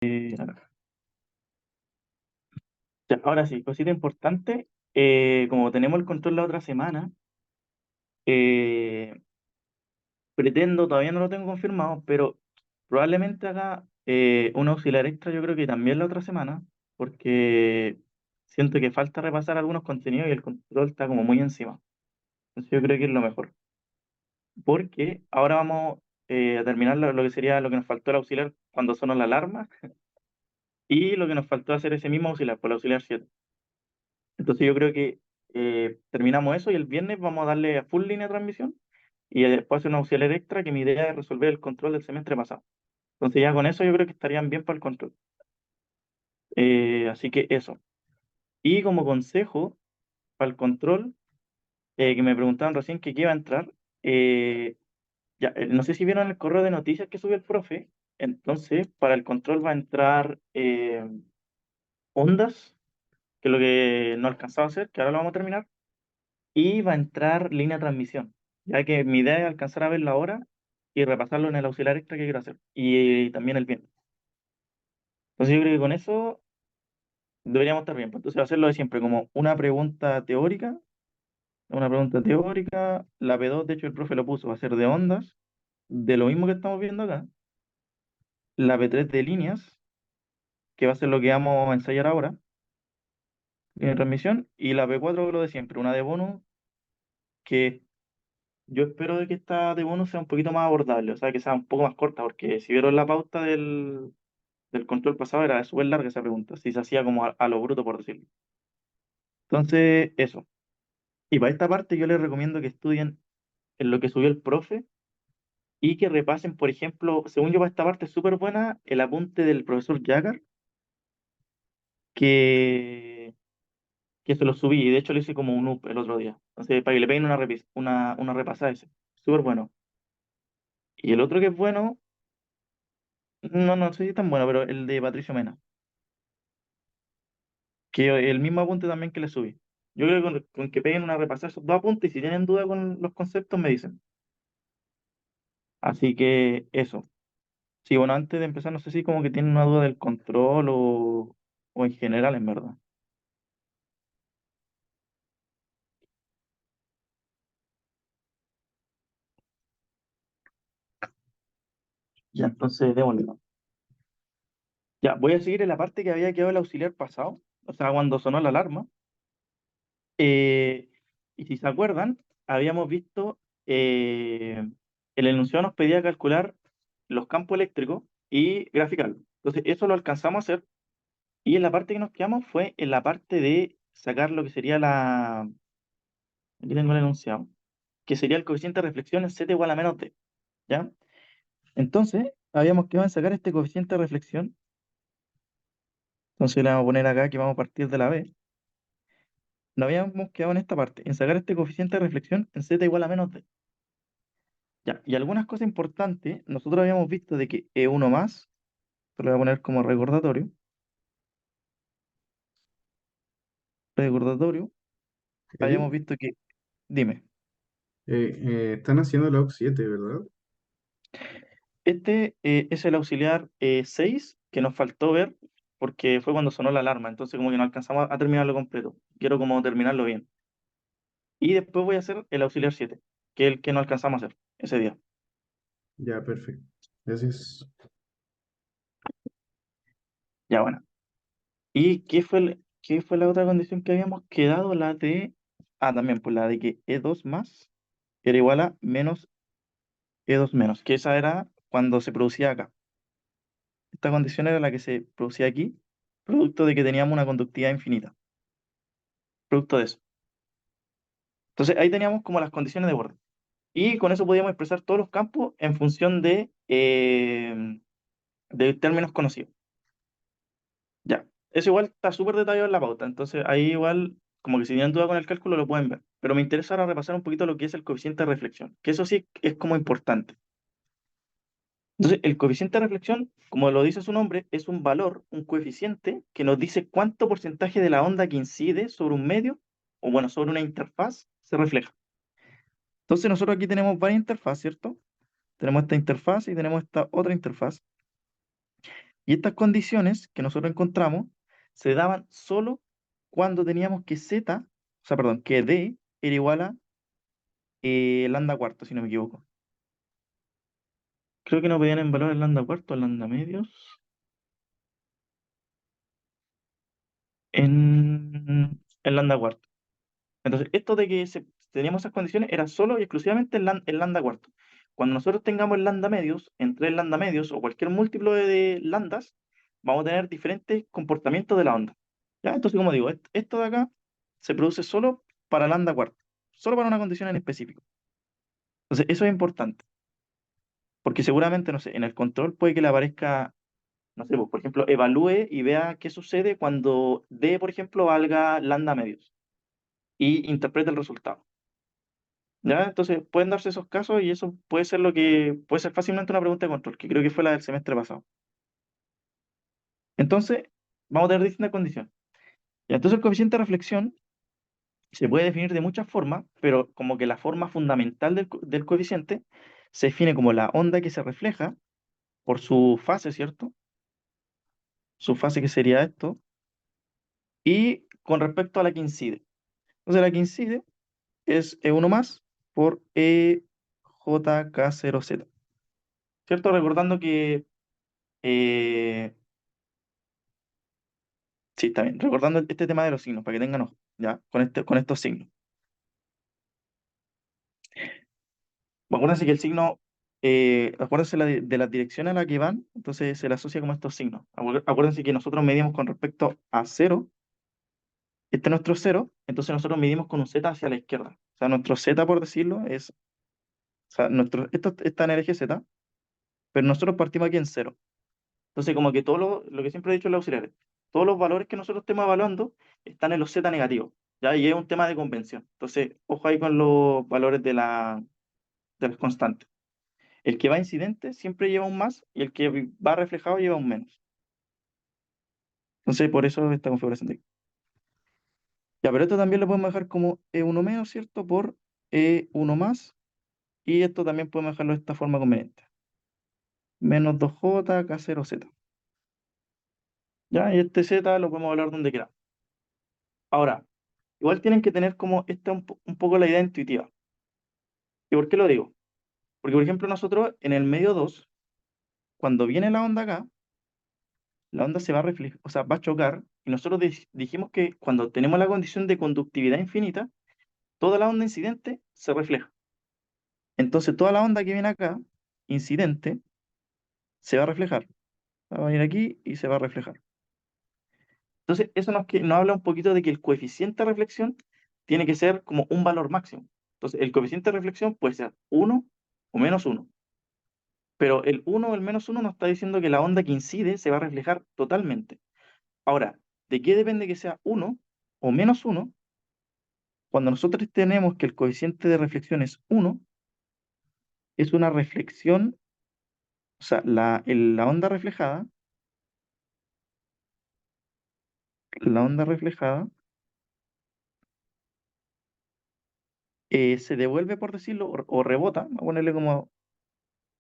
Naranja. Ya, ahora sí, cosita importante. Como tenemos el control la otra semana, eh, pretendo, todavía no lo tengo confirmado, pero probablemente haga un auxiliar extra, yo creo que también la otra semana, porque siento que falta repasar algunos contenidos y el control está como muy encima. Entonces yo creo que es lo mejor. Porque ahora vamos a terminar lo que sería lo que nos faltó el auxiliar cuando sonó la alarma y lo que nos faltó hacer ese mismo auxiliar, por el auxiliar 7. Entonces yo creo que terminamos eso y el viernes vamos a darle a full línea de transmisión y después hacer un auxiliar extra que mi idea es resolver el control del semestre pasado. Entonces ya con eso yo creo que estarían bien para el control. Así que eso. Y como consejo para el control, que me preguntaban recién que qué iba a entrar, ya, no sé si vieron el correo de noticias que subió el profe. Entonces para el control va a entrar ondas, que es lo que no alcanzaba a hacer, que ahora lo vamos a terminar. Y va a entrar línea de transmisión, ya que mi idea es alcanzar a verlo ahora y repasarlo en el auxiliar extra que quiero hacer, y también el bien. Entonces yo creo que con eso deberíamos estar bien. Pues entonces va a ser lo de siempre, como una pregunta teórica, la P2, de hecho el profe lo puso, va a ser de ondas, de lo mismo que estamos viendo acá, la P3 de líneas, que va a ser lo que vamos a ensayar ahora, en transmisión, y la P4 lo de siempre, una de bonus, que yo espero de que esta de bonus sea un poquito más abordable, o sea, que sea un poco más corta, porque si vieron la pauta del control pasado era súper larga esa pregunta, si se hacía como a lo bruto, por decirlo. Entonces, eso. Y para esta parte yo les recomiendo que estudien en lo que subió el profe y que repasen, por ejemplo, según yo para esta parte es súper buena, el apunte del profesor Jagger, que, que se lo subí, y de hecho le hice como un up el otro día. Entonces, para que le peguen una repasada ese. Súper bueno. Y el otro que es bueno, no sé si es tan bueno, pero el de Patricio Mena, que el mismo apunte también que le subí. Yo creo que con que peguen una repasada esos dos apuntes y si tienen duda con los conceptos me dicen. Así que eso. Sí, bueno, antes de empezar, no sé si como que tienen una duda del control o en general, en verdad. Ya, entonces démosle, ¿no? Ya, voy a seguir en la parte que había quedado el auxiliar pasado, o sea, cuando sonó la alarma. Eh, y si se acuerdan, habíamos visto, el enunciado nos pedía calcular los campos eléctricos y graficarlo. Entonces, eso lo alcanzamos a hacer. Y en la parte que nos quedamos fue en la parte de sacar lo que sería aquí tengo el enunciado, que sería el coeficiente de reflexión en z igual a menos d, ¿ya? Entonces, habíamos quedado en sacar este coeficiente de reflexión. Entonces le vamos a poner acá que vamos a partir de la b. Nos habíamos quedado en esta parte, en sacar este coeficiente de reflexión en z igual a menos d. Ya, y algunas cosas importantes, nosotros habíamos visto de que E1 más, se lo voy a poner como recordatorio, habíamos Eric, visto que, dime, están haciendo la OC7, ¿verdad? este es el auxiliar 6 que nos faltó ver porque fue cuando sonó la alarma, entonces como que no alcanzamos a terminarlo completo. Quiero como terminarlo bien. Y después voy a hacer el auxiliar 7 que es el que no alcanzamos a hacer ese día. Ya, perfecto. Gracias. Ya, bueno. ¿Y qué fue la otra condición que habíamos quedado? La de, también, pues la de que E2 más era igual a menos E2 menos, que esa era cuando se producía acá. Esta condición era la que se producía aquí, producto de que teníamos una conductividad infinita, producto de eso. Entonces ahí teníamos como las condiciones de borde. Y con eso podíamos expresar todos los campos en función de términos conocidos. Ya, eso igual está súper detallado en la pauta, entonces ahí igual, como que si tienen duda con el cálculo lo pueden ver. Pero me interesa ahora repasar un poquito lo que es el coeficiente de reflexión, que eso sí es como importante. Entonces, el coeficiente de reflexión, como lo dice su nombre, es un valor, un coeficiente que nos dice cuánto porcentaje de la onda que incide sobre un medio, o bueno, sobre una interfaz, se refleja. Entonces, nosotros aquí tenemos varias interfaces, ¿cierto? Tenemos esta interfaz y tenemos esta otra interfaz. Y estas condiciones que nosotros encontramos se daban solo cuando teníamos que z, o sea, perdón, que d era igual a lambda cuarto, si no me equivoco. Creo que no podían evaluar el lambda cuarto, el lambda medios, en lambda cuarto. Entonces, esto de que teníamos esas condiciones era solo y exclusivamente el lambda cuarto. Cuando nosotros tengamos el lambda medios, entre el lambda medios o cualquier múltiplo de lambdas, vamos a tener diferentes comportamientos de la onda. ¿Ya? Entonces, como digo, esto de acá se produce solo para lambda cuarto, solo para una condición en específico. Entonces, eso es importante, porque seguramente, no sé, en el control puede que le aparezca, no sé, pues, por ejemplo, evalúe y vea qué sucede cuando D, por ejemplo, valga lambda medios y interprete el resultado. ¿Ya? Entonces pueden darse esos casos y eso puede ser lo que puede ser fácilmente una pregunta de control, que creo que fue la del semestre pasado. Entonces, vamos a tener distintas condiciones. Ya, entonces el coeficiente de reflexión se puede definir de muchas formas, pero como que la forma fundamental del coeficiente se define como la onda que se refleja por su fase, ¿cierto? Su fase que sería esto, y con respecto a la que incide. Entonces la que incide es E1 más por EJK0Z, ¿cierto? Recordando que eh, sí, está bien. Recordando este tema de los signos, para que tengan ojo, ¿ya? Con estos signos. Acuérdense que el signo, acuérdense de las direcciones a las que van, entonces se le asocia como estos signos. Acuérdense que nosotros medimos con respecto a cero, este es nuestro cero, entonces nosotros medimos con un z hacia la izquierda. O sea, nuestro z, por decirlo, es, o sea, esto está en el eje z, pero nosotros partimos aquí en cero. Entonces, como que todo lo que siempre he dicho en los auxiliares, todos los valores que nosotros estemos evaluando están en los z negativos, ¿ya? Y es un tema de convención. Entonces, ojo ahí con los valores de las constantes. El que va incidente siempre lleva un más y el que va reflejado lleva un menos. Entonces, por eso esta configuración de aquí. Ya, pero esto también lo podemos dejar como E1 menos, ¿cierto? Por E1 más. Y esto también podemos dejarlo de esta forma conveniente. Menos 2J K0Z. Ya, y este Z lo podemos hablar donde queramos. Ahora, igual tienen que tener como esta un poco la idea intuitiva. ¿Y por qué lo digo? Porque, por ejemplo, nosotros en el medio 2 cuando viene la onda acá, la onda se va a reflejar, o sea, va a chocar, y nosotros dijimos que cuando tenemos la condición de conductividad infinita, toda la onda incidente se refleja. Entonces, toda la onda que viene acá, incidente, se va a reflejar. Va a venir aquí y se va a reflejar. Entonces, eso nos habla un poquito de que el coeficiente de reflexión tiene que ser como un valor máximo. Entonces, el coeficiente de reflexión puede ser uno o menos uno. Pero el uno o el menos uno nos está diciendo que la onda que incide se va a reflejar totalmente. Ahora, ¿de qué depende que sea uno o menos uno? Cuando nosotros tenemos que el coeficiente de reflexión es uno, es una reflexión, o sea, la la onda reflejada se devuelve, por decirlo, o rebota, vamos a ponerle como,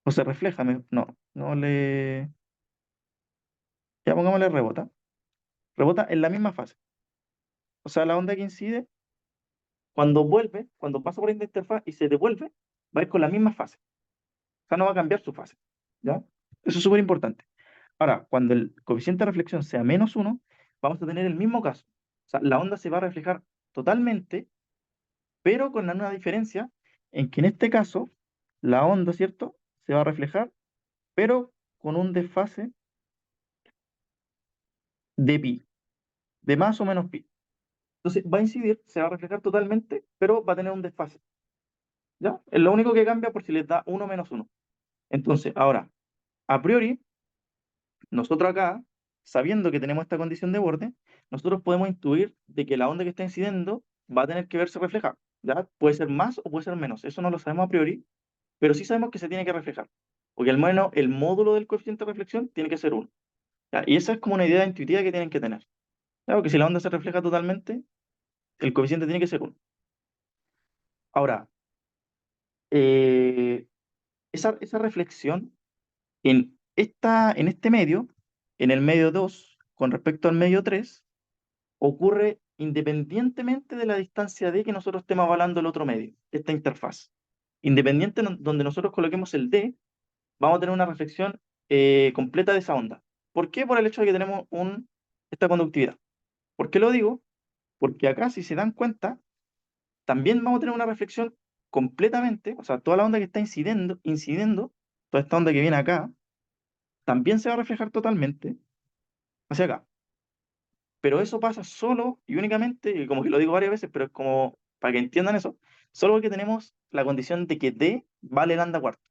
o se refleja, no le, ya pongámosle rebota, rebota en la misma fase. O sea, la onda que incide, cuando vuelve, cuando pasa por esta interfaz y se devuelve, va a ir con la misma fase. O sea, no va a cambiar su fase. ¿Ya? Eso es súper importante. Ahora, cuando el coeficiente de reflexión sea menos uno, vamos a tener el mismo caso. O sea, la onda se va a reflejar totalmente, pero con una diferencia en que en este caso, la onda, ¿cierto? Se va a reflejar, pero con un desfase de pi, de más o menos pi. Entonces, va a incidir, se va a reflejar totalmente, pero va a tener un desfase. ¿Ya? Es lo único que cambia por si les da uno menos uno. Entonces, ahora, a priori, nosotros acá, sabiendo que tenemos esta condición de borde, nosotros podemos intuir de que la onda que está incidiendo va a tener que verse reflejada. ¿Ya? Puede ser más o puede ser menos. Eso no lo sabemos a priori, pero sí sabemos que se tiene que reflejar. Porque al menos el módulo del coeficiente de reflexión tiene que ser uno. ¿Ya? Y esa es como una idea intuitiva que tienen que tener. ¿Ya? Porque si la onda se refleja totalmente, el coeficiente tiene que ser uno. Ahora, esa reflexión en este medio en el medio 2 con respecto al medio 3 ocurre independientemente de la distancia D que nosotros estemos evaluando el otro medio, esta interfaz. Independiente donde nosotros coloquemos el D, vamos a tener una reflexión completa de esa onda. ¿Por qué? Por el hecho de que tenemos esta conductividad. ¿Por qué lo digo? Porque acá, si se dan cuenta, también vamos a tener una reflexión completamente, o sea, toda la onda que está incidiendo, toda esta onda que viene acá, también se va a reflejar totalmente hacia acá. Pero eso pasa solo y únicamente, y como que lo digo varias veces, pero es como para que entiendan eso, solo porque tenemos la condición de que D vale lambda cuarto,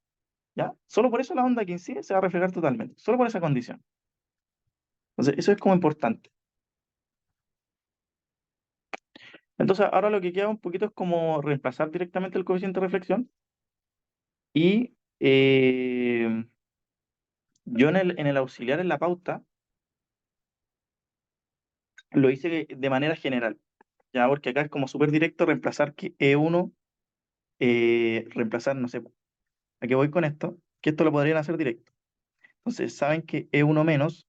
¿ya? Solo por eso la onda que incide se va a reflejar totalmente, solo por esa condición. Entonces, eso es como importante. Entonces, ahora lo que queda un poquito es como reemplazar directamente el coeficiente de reflexión y yo en el auxiliar en la pauta lo hice de manera general, ¿ya? Porque acá es como súper directo reemplazar que E1, reemplazar, no sé, ¿a qué voy con esto? Que esto lo podrían hacer directo. Entonces, saben que E1 menos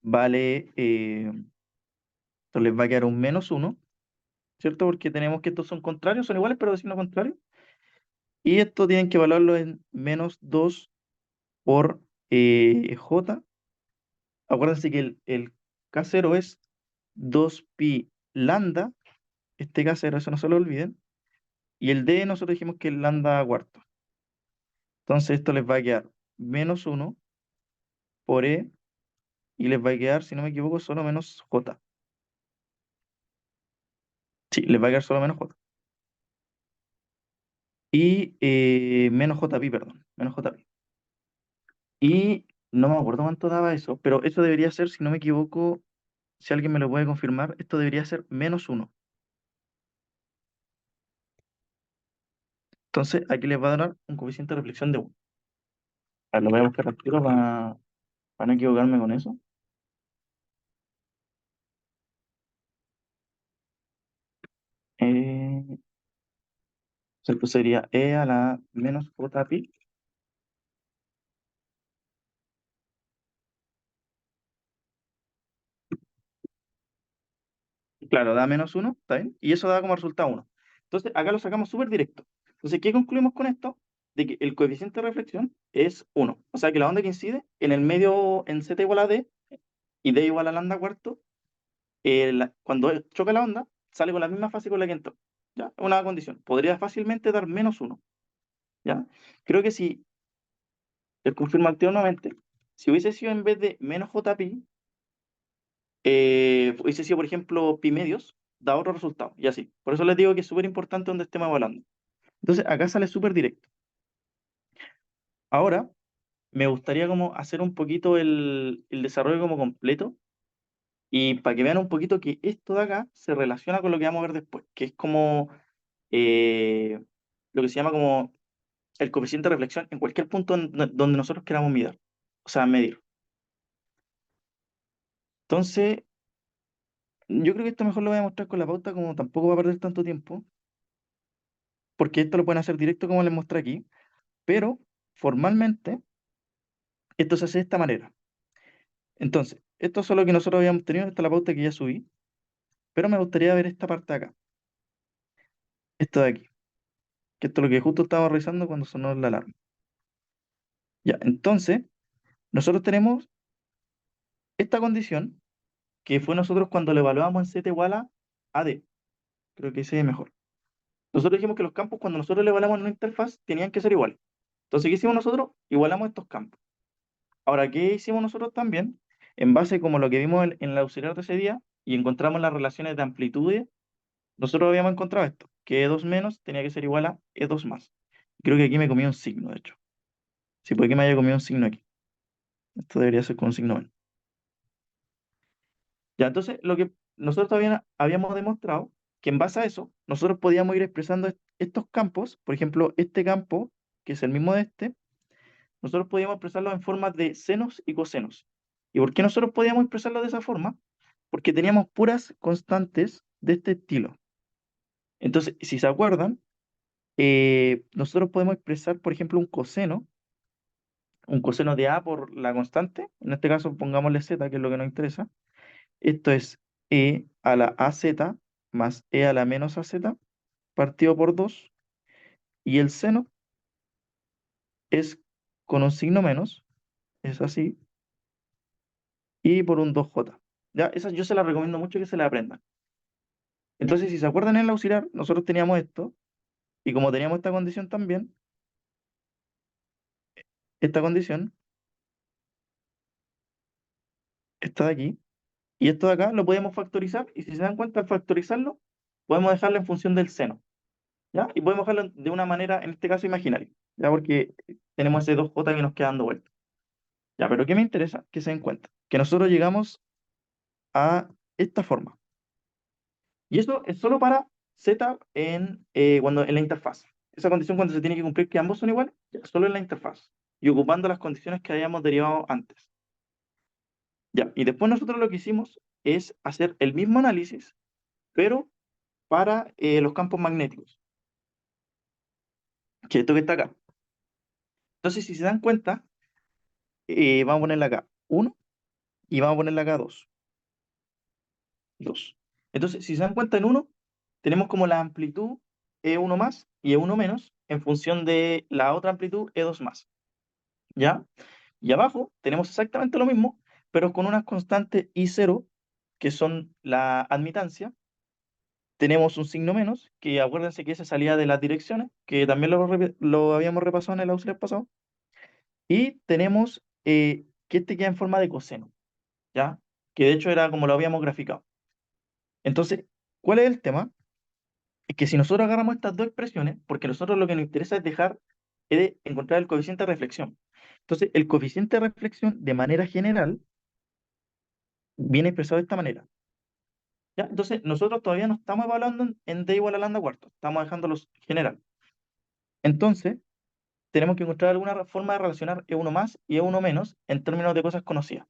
vale, entonces les va a quedar un menos uno, ¿cierto? Porque tenemos que estos son contrarios, son iguales, pero de signo contrario. Y esto tienen que evaluarlo en menos 2 por J. Acuérdense que el K0 es 2pi lambda, este K0, eso no se lo olviden. Y el D nosotros dijimos que es lambda cuarto. Entonces esto les va a quedar menos uno por E y les va a quedar, si no me equivoco, solo menos J. Sí, les va a quedar solo menos J. Y menos JP, perdón, menos JP. Y no me acuerdo cuánto daba eso, pero eso debería ser, si no me equivoco, si alguien me lo puede confirmar, esto debería ser menos uno. Entonces aquí les va a dar un coeficiente de reflexión de 1. A ver, lo voy a buscar rápido para no equivocarme con eso. Eh, esto sería E a la menos JP. Claro, da menos uno, ¿está bien? Y eso da como resultado uno. Entonces, acá lo sacamos súper directo. Entonces, ¿qué concluimos con esto? De que el coeficiente de reflexión es uno. O sea, que la onda que incide en el medio en z igual a d y d igual a lambda cuarto, cuando choca la onda, sale con la misma fase con la que entró. ¿Ya? Una condición. Podría fácilmente dar menos uno. ¿Ya? Creo que si, les confirmo activo nuevamente, si hubiese sido en vez de menos jpi, hubiese sido, por ejemplo, pi medios, da otro resultado, y así. Por eso les digo que es súper importante donde estemos hablando. Entonces, acá sale súper directo. Ahora, me gustaría como hacer un poquito el desarrollo como completo, y para que vean un poquito que esto de acá se relaciona con lo que vamos a ver después, que es como eh, lo que se llama como el coeficiente de reflexión en cualquier punto donde nosotros queramos medir. O sea, medir. Entonces, yo creo que esto mejor lo voy a mostrar con la pauta, como tampoco va a perder tanto tiempo, porque esto lo pueden hacer directo como les mostré aquí, pero formalmente esto se hace de esta manera. Entonces, esto es lo que nosotros habíamos tenido, esta es la pauta que ya subí, pero me gustaría ver esta parte de acá, esto de aquí, que esto es lo que justo estaba revisando cuando sonó la alarma. Ya, entonces, nosotros tenemos esta condición, que fue nosotros cuando lo evaluamos en z igual a d, creo que ese es mejor. Nosotros dijimos que los campos, cuando nosotros le evaluamos en una interfaz, tenían que ser iguales. Entonces, ¿qué hicimos nosotros? Igualamos estos campos. Ahora, ¿qué hicimos nosotros también? En base como lo que vimos en el auxiliar de ese día y encontramos las relaciones de amplitudes, nosotros habíamos encontrado esto, que E2 menos tenía que ser igual a E2 más. Creo que aquí me comí un signo, de hecho. Sí, puede que me haya comido un signo aquí. Esto debería ser con un signo menos. Ya, entonces, lo que nosotros todavía habíamos demostrado, que en base a eso, nosotros podíamos ir expresando estos campos, por ejemplo, este campo, que es el mismo de este, nosotros podíamos expresarlo en formas de senos y cosenos. ¿Y por qué nosotros podíamos expresarlo de esa forma? Porque teníamos puras constantes de este estilo. Entonces, si se acuerdan, nosotros podemos expresar, por ejemplo, un coseno un coseno de A por la constante, en este caso pongámosle Z, que es lo que nos interesa. Esto es E a la AZ más E a la menos AZ partido por 2, y el seno es con un signo menos, es así, y por un 2J. Ya, esa yo se la recomiendo mucho que se la aprendan. Entonces, si se acuerdan en el auxiliar, nosotros teníamos esto, y como teníamos esta condición también, esta condición, esta de aquí, y esto de acá lo podemos factorizar, y si se dan cuenta al factorizarlo, podemos dejarlo en función del seno, ¿ya? Y podemos dejarlo de una manera, en este caso, imaginaria, ¿ya? Porque tenemos ese 2J que nos queda dando vuelta. Ya, pero ¿qué me interesa? Que se den cuenta. Que nosotros llegamos a esta forma. Y eso es solo para Z cuando, en la interfaz. Esa condición cuando se tiene que cumplir que ambos son iguales, ya, solo en la interfaz. Y ocupando las condiciones que habíamos derivado antes. Ya, y después nosotros lo que hicimos es hacer el mismo análisis, pero para los campos magnéticos, que esto que está acá. Entonces, si se dan cuenta, vamos a ponerle acá 1 y vamos a ponerle acá 2. 2. Entonces, si se dan cuenta en uno, tenemos como la amplitud E1 más y E1 menos en función de la otra amplitud E2 más. ¿Ya? Y abajo tenemos exactamente lo mismo, pero con unas constantes I0, que son la admitancia. Tenemos un signo menos, que acuérdense que ese salía de las direcciones, que también lo habíamos repasado en el auxiliar pasado. Y tenemos que este queda en forma de coseno, ¿ya? Que de hecho era como lo habíamos graficado. Entonces, ¿cuál es el tema? Es que si nosotros agarramos estas dos expresiones, porque a nosotros lo que nos interesa es de encontrar el coeficiente de reflexión. Entonces, el coeficiente de reflexión, de manera general, viene expresado de esta manera. ¿Ya? Entonces, nosotros todavía no estamos evaluando en D igual a lambda cuarto, estamos dejándolos general. Entonces, tenemos que encontrar alguna forma de relacionar E1 más y E1 menos en términos de cosas conocidas.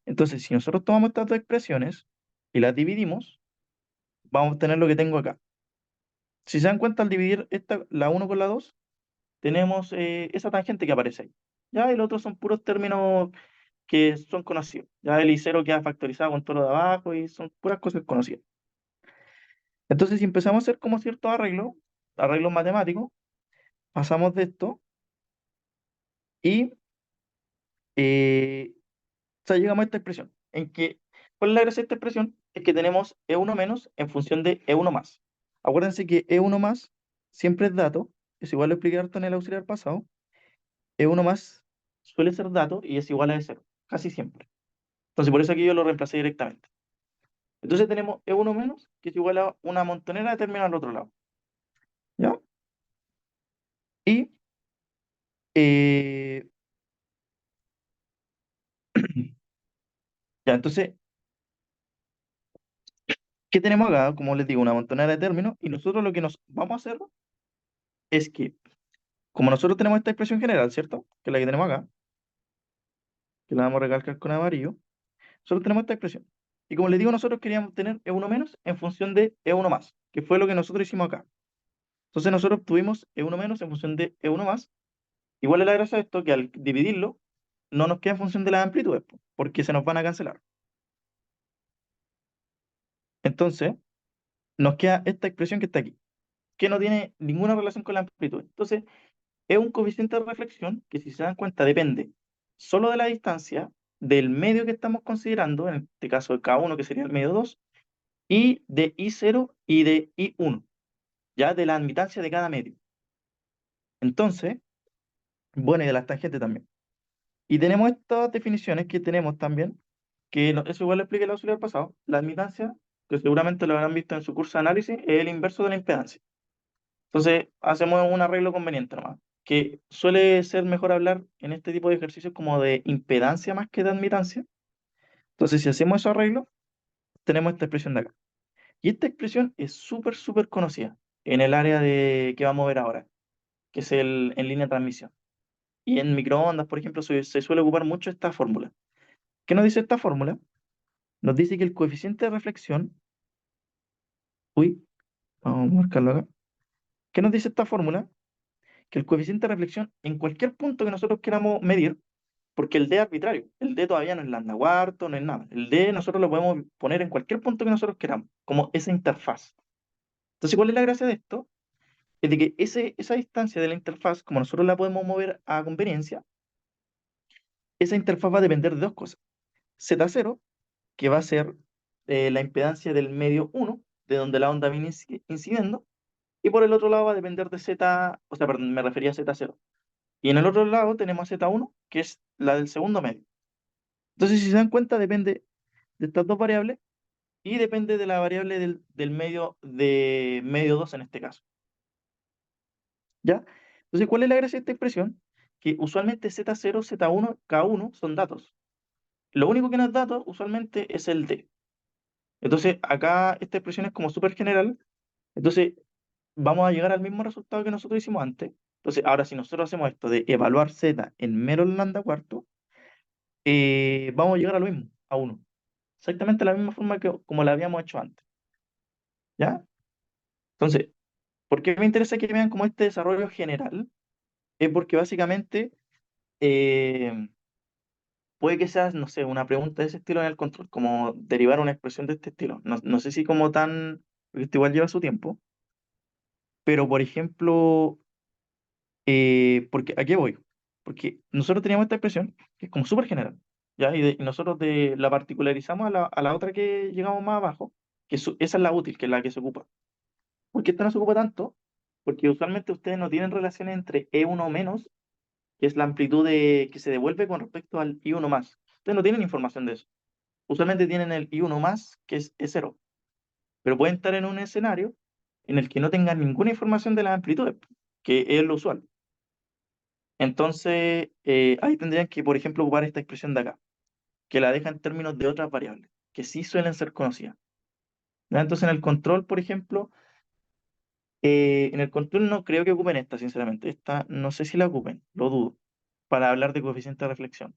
Entonces, si nosotros tomamos estas dos expresiones y las dividimos, vamos a obtener lo que tengo acá. Si se dan cuenta, al dividir la 1 con la 2, tenemos esa tangente que aparece ahí. Ya, el otro son puros términos que son conocidos. Ya el I0 queda factorizado con todo lo de abajo y son puras cosas conocidas. Entonces, si empezamos a hacer como ciertos arreglos matemáticos, pasamos de esto y o sea, llegamos a esta expresión. ¿Cuál es la gracia de esta expresión? Es que tenemos E1 menos en función de E1 más. Acuérdense que E1 más siempre es dato, es igual, lo expliqué harto en el auxiliar pasado. E1 más suele ser dato y es igual a E0, casi siempre. Entonces, por eso aquí yo lo reemplacé directamente. Entonces tenemos E1 menos, que es igual a una montonera de términos al otro lado. ¿Ya? Y, eh, ya, entonces, ¿qué tenemos acá? Como les digo, una montonera de términos. Y nosotros lo que nos vamos a hacer es que, como nosotros tenemos esta expresión general, ¿cierto? Que es la que tenemos acá, que la vamos a recalcar con amarillo. Nosotros tenemos esta expresión. Y como les digo, nosotros queríamos tener E1 menos en función de E1 más, que fue lo que nosotros hicimos acá. Entonces nosotros obtuvimos E1 menos en función de E1 más. Igual es la gracia de esto que al dividirlo no nos queda en función de las amplitudes, po, porque se nos van a cancelar. Entonces nos queda esta expresión que está aquí, que no tiene ninguna relación con la amplitud. Entonces es un coeficiente de reflexión que, si se dan cuenta, depende solo de la distancia del medio que estamos considerando, en este caso de K1, que sería el medio 2, y de I0 y de I1, ya de la admitancia de cada medio. Entonces, bueno, y de las tangentes también. Y tenemos estas definiciones que tenemos también, que eso igual lo expliqué en el auxiliar pasado. La admitancia, que seguramente lo habrán visto en su curso de análisis, es el inverso de la impedancia. Entonces, hacemos un arreglo conveniente nomás, que suele ser mejor hablar en este tipo de ejercicios como de impedancia más que de admitancia. Entonces, si hacemos esos arreglos, tenemos esta expresión de acá. Y esta expresión es súper, súper conocida en el área que vamos a ver ahora, que es el en línea de transmisión. Y en microondas, por ejemplo, se suele ocupar mucho esta fórmula. ¿Qué nos dice esta fórmula? Nos dice que el coeficiente de reflexión, uy, vamos a marcarlo acá. ¿Qué nos dice esta fórmula? Que el coeficiente de reflexión en cualquier punto que nosotros queramos medir, porque el D es arbitrario. El D todavía no es lambda cuarto, no es nada. El D nosotros lo podemos poner en cualquier punto que nosotros queramos, como esa interfaz. Entonces, ¿cuál es la gracia de esto? Es de que esa distancia de la interfaz, como nosotros la podemos mover a conveniencia, esa interfaz va a depender de dos cosas. Z0, que va a ser la impedancia del medio 1, de donde la onda viene incidiendo, y por el otro lado va a depender de Z, o sea, perdón, me refería a Z0. Y en el otro lado tenemos a Z1, que es la del segundo medio. Entonces, si se dan cuenta, depende de estas dos variables y depende de la variable del medio, de medio 2 en este caso. ¿Ya? Entonces, ¿cuál es la gracia de esta expresión? Que usualmente Z0, Z1, K1 son datos. Lo único que no es dato usualmente es el D. Entonces, acá esta expresión es como súper general. Entonces, vamos a llegar al mismo resultado que nosotros hicimos antes. Entonces, ahora si nosotros hacemos esto de evaluar Z en mero lambda cuarto, vamos a llegar a lo mismo, a 1. Exactamente la misma forma que como la habíamos hecho antes. ¿Ya? Entonces, ¿por qué me interesa que vean como este desarrollo general? Es porque básicamente eh, puede que sea, no sé, una pregunta de ese estilo en el control, como derivar una expresión de este estilo. No sé si como tan, porque esto igual lleva su tiempo, pero por ejemplo, porque, ¿a qué voy? Porque nosotros teníamos esta expresión, que es como súper general, ¿ya? Y nosotros la particularizamos a la otra que llegamos más abajo, esa es la útil, que es la que se ocupa. ¿Por qué esta no se ocupa tanto? Porque usualmente ustedes no tienen relaciones entre E1 menos, que es la amplitud que se devuelve con respecto al I1 más. Ustedes no tienen información de eso. Usualmente tienen el I1 más, que es E0, pero pueden estar en un escenario en el que no tengan ninguna información de las amplitudes, que es lo usual. Entonces, ahí tendrían que, por ejemplo, ocupar esta expresión de acá, que la deja en términos de otras variables, que sí suelen ser conocidas. ¿Ya? Entonces, en el control, por ejemplo, en el control no creo que ocupen esta, sinceramente. Esta no sé si la ocupen, lo dudo, para hablar de coeficiente de reflexión.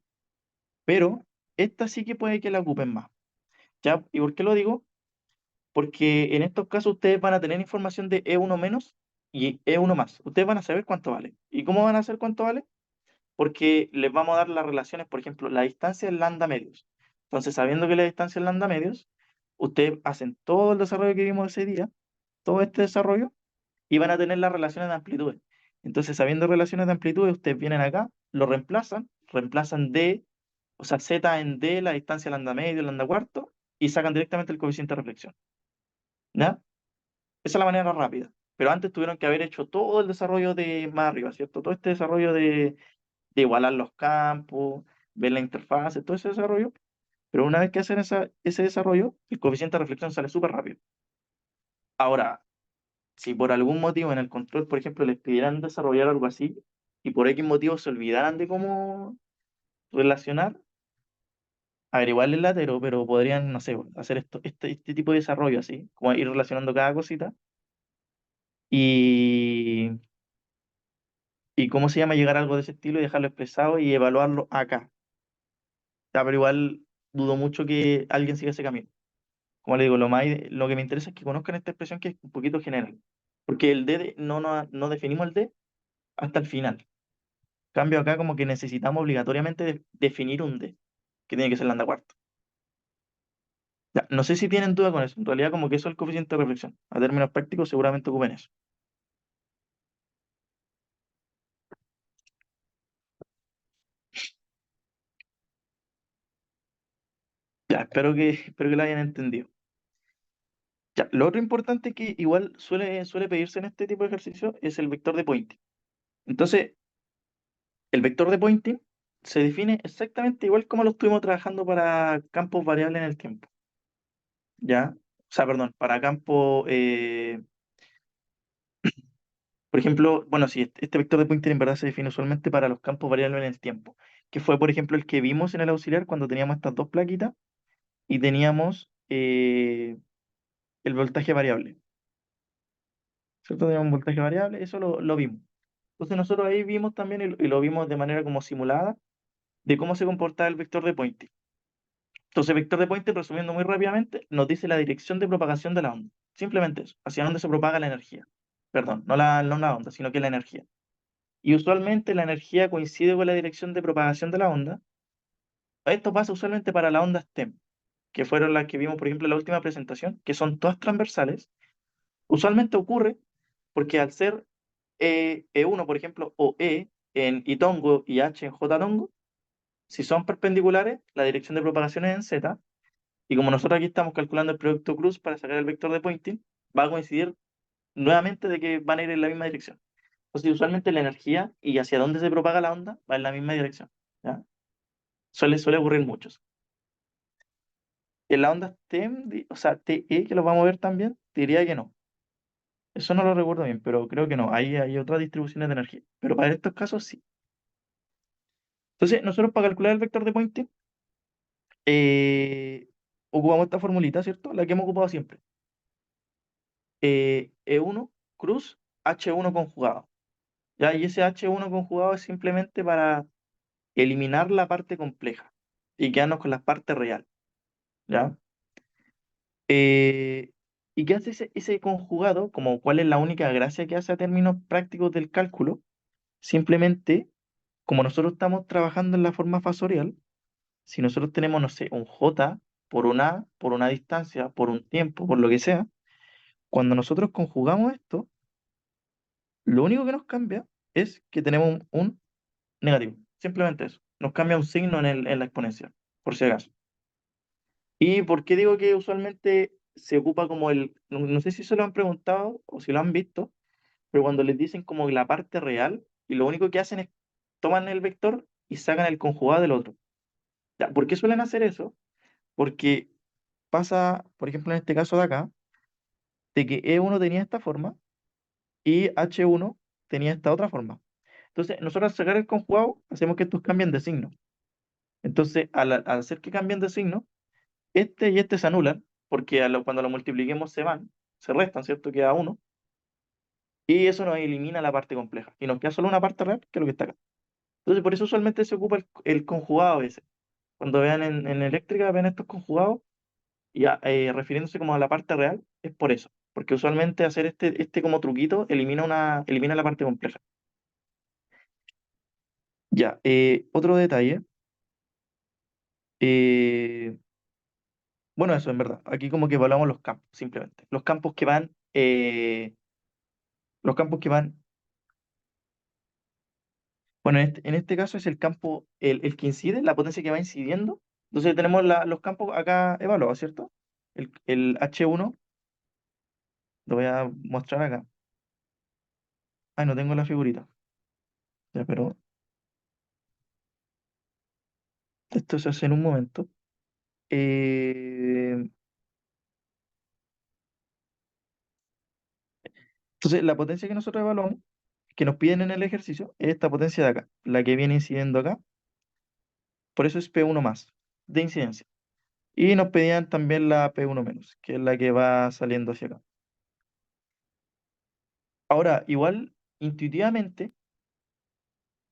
Pero esta sí que puede que la ocupen más. ¿Ya? ¿Y por qué lo digo? Porque en estos casos ustedes van a tener información de E1 menos y E1 más. Ustedes van a saber cuánto vale. ¿Y cómo van a saber cuánto vale? Porque les vamos a dar las relaciones, por ejemplo, la distancia en lambda medios. Entonces, sabiendo que la distancia en lambda medios, ustedes hacen todo el desarrollo que vimos ese día, todo este desarrollo, y van a tener las relaciones de amplitudes. Entonces, sabiendo relaciones de amplitudes, ustedes vienen acá, lo reemplazan D, o sea, Z en D, la distancia lambda medio, lambda cuarto, y sacan directamente el coeficiente de reflexión. ¿Ya? Esa es la manera rápida. Pero antes tuvieron que haber hecho todo el desarrollo de más arriba, ¿cierto? Todo este desarrollo de igualar los campos, ver la interfaz, todo ese desarrollo. Pero una vez que hacen ese desarrollo, el coeficiente de reflexión sale súper rápido. Ahora, si por algún motivo en el control, por ejemplo, les pidieran desarrollar algo así, y por X motivo se olvidaran de cómo relacionar, a ver, igual es latero, pero podrían, no sé, hacer este tipo de desarrollo así, como ir relacionando cada cosita, y, y cómo se llama, llegar a algo de ese estilo y dejarlo expresado y evaluarlo acá. Ya, pero igual dudo mucho que alguien siga ese camino. Como le digo, lo que me interesa es que conozcan esta expresión que es un poquito general. Porque el D, no definimos el D hasta el final. Cambio acá como que necesitamos obligatoriamente definir un D, que tiene que ser lambda cuarto. Ya, no sé si tienen duda con eso. En realidad como que eso es el coeficiente de reflexión. A términos prácticos seguramente ocupen eso. Ya, espero que lo hayan entendido. Ya, lo otro importante que igual suele pedirse en este tipo de ejercicio es el vector de Poynting. Entonces, el vector de Poynting se define exactamente igual como lo estuvimos trabajando para campos variables en el tiempo, ¿ya? O sea, perdón, para campos, por ejemplo, bueno, sí, este vector de Poynting en verdad se define usualmente para los campos variables en el tiempo, que fue, por ejemplo, el que vimos en el auxiliar cuando teníamos estas dos plaquitas y teníamos el voltaje variable, ¿cierto? Teníamos un voltaje variable, eso lo vimos. Entonces nosotros ahí vimos también, y lo vimos de manera como simulada, de cómo se comportaba el vector de Poynting. Entonces, el vector de Poynter, resumiendo muy rápidamente, nos dice la dirección de propagación de la onda. Simplemente eso, hacia dónde se propaga la energía. Perdón, no la onda, sino que la energía. Y usualmente la energía coincide con la dirección de propagación de la onda, Esto pasa usualmente para la onda STEM, que fueron las que vimos, por ejemplo, en la última presentación, que son todas transversales. Usualmente ocurre porque al ser E1, por ejemplo, o E en I-tongo y H en J-tongo, si son perpendiculares, la dirección de propagación es en Z, y como nosotros aquí estamos calculando el producto cruz para sacar el vector de Poynting, va a coincidir nuevamente de que van a ir en la misma dirección. Entonces, usualmente la energía y hacia dónde se propaga la onda va en la misma dirección. ¿Ya? Suele ocurrir mucho. En la onda STEM, o sea, TE, que lo vamos a ver también, diría que no. Eso no lo recuerdo bien, pero creo que no. Ahí hay otras distribuciones de energía. Pero para estos casos sí. Entonces, nosotros para calcular el vector de Poynting, eh, ocupamos esta formulita, ¿cierto? La que hemos ocupado siempre. E1 cruz H1 conjugado. ¿Ya? Y ese H1 conjugado es simplemente para eliminar la parte compleja y quedarnos con la parte real. ¿Ya? Eh, ¿Y qué hace ese conjugado? Como cuál es la única gracia que hace a términos prácticos del cálculo. Simplemente, como nosotros estamos trabajando en la forma fasorial, si nosotros tenemos, no sé, un J por una distancia, por un tiempo, por lo que sea, cuando nosotros conjugamos esto, lo único que nos cambia es que tenemos un negativo. Simplemente eso. Nos cambia un signo en la exponencial, por si acaso. ¿Y por qué digo que usualmente se ocupa como no sé si se lo han preguntado o si lo han visto, pero cuando les dicen como la parte real, y lo único que hacen es toman el vector y sacan el conjugado del otro. Ya, ¿por qué suelen hacer eso? Porque pasa, por ejemplo, en este caso de acá, de que E1 tenía esta forma y H1 tenía esta otra forma. Entonces, nosotros al sacar el conjugado, hacemos que estos cambien de signo. Entonces, al hacer que cambien de signo, este y este se anulan, porque cuando lo multipliquemos se van, se restan, ¿cierto? Queda uno, y eso nos elimina la parte compleja, y nos queda solo una parte real, que es lo que está acá. Entonces, por eso usualmente se ocupa el conjugado ese. Cuando vean en eléctrica, ven estos conjugados, y refiriéndose como a la parte real, es por eso. Porque usualmente hacer este como truquito elimina la parte compleja. Ya, otro detalle. eh, bueno, eso en verdad. Aquí como que evaluamos los campos, simplemente. Los campos que van, bueno, en este caso es el campo, el que incide, la potencia que va incidiendo. Entonces tenemos los campos acá evaluados, ¿cierto? El H1, lo voy a mostrar acá. Ay, no tengo la figurita. Ya, pero esto se hace en un momento. Eh, entonces, la potencia que nosotros evaluamos, que nos piden en el ejercicio, es esta potencia de acá, la que viene incidiendo acá. Por eso es P1 más de incidencia. Y nos pedían también la P1 menos, que es la que va saliendo hacia acá. Ahora, igual, intuitivamente,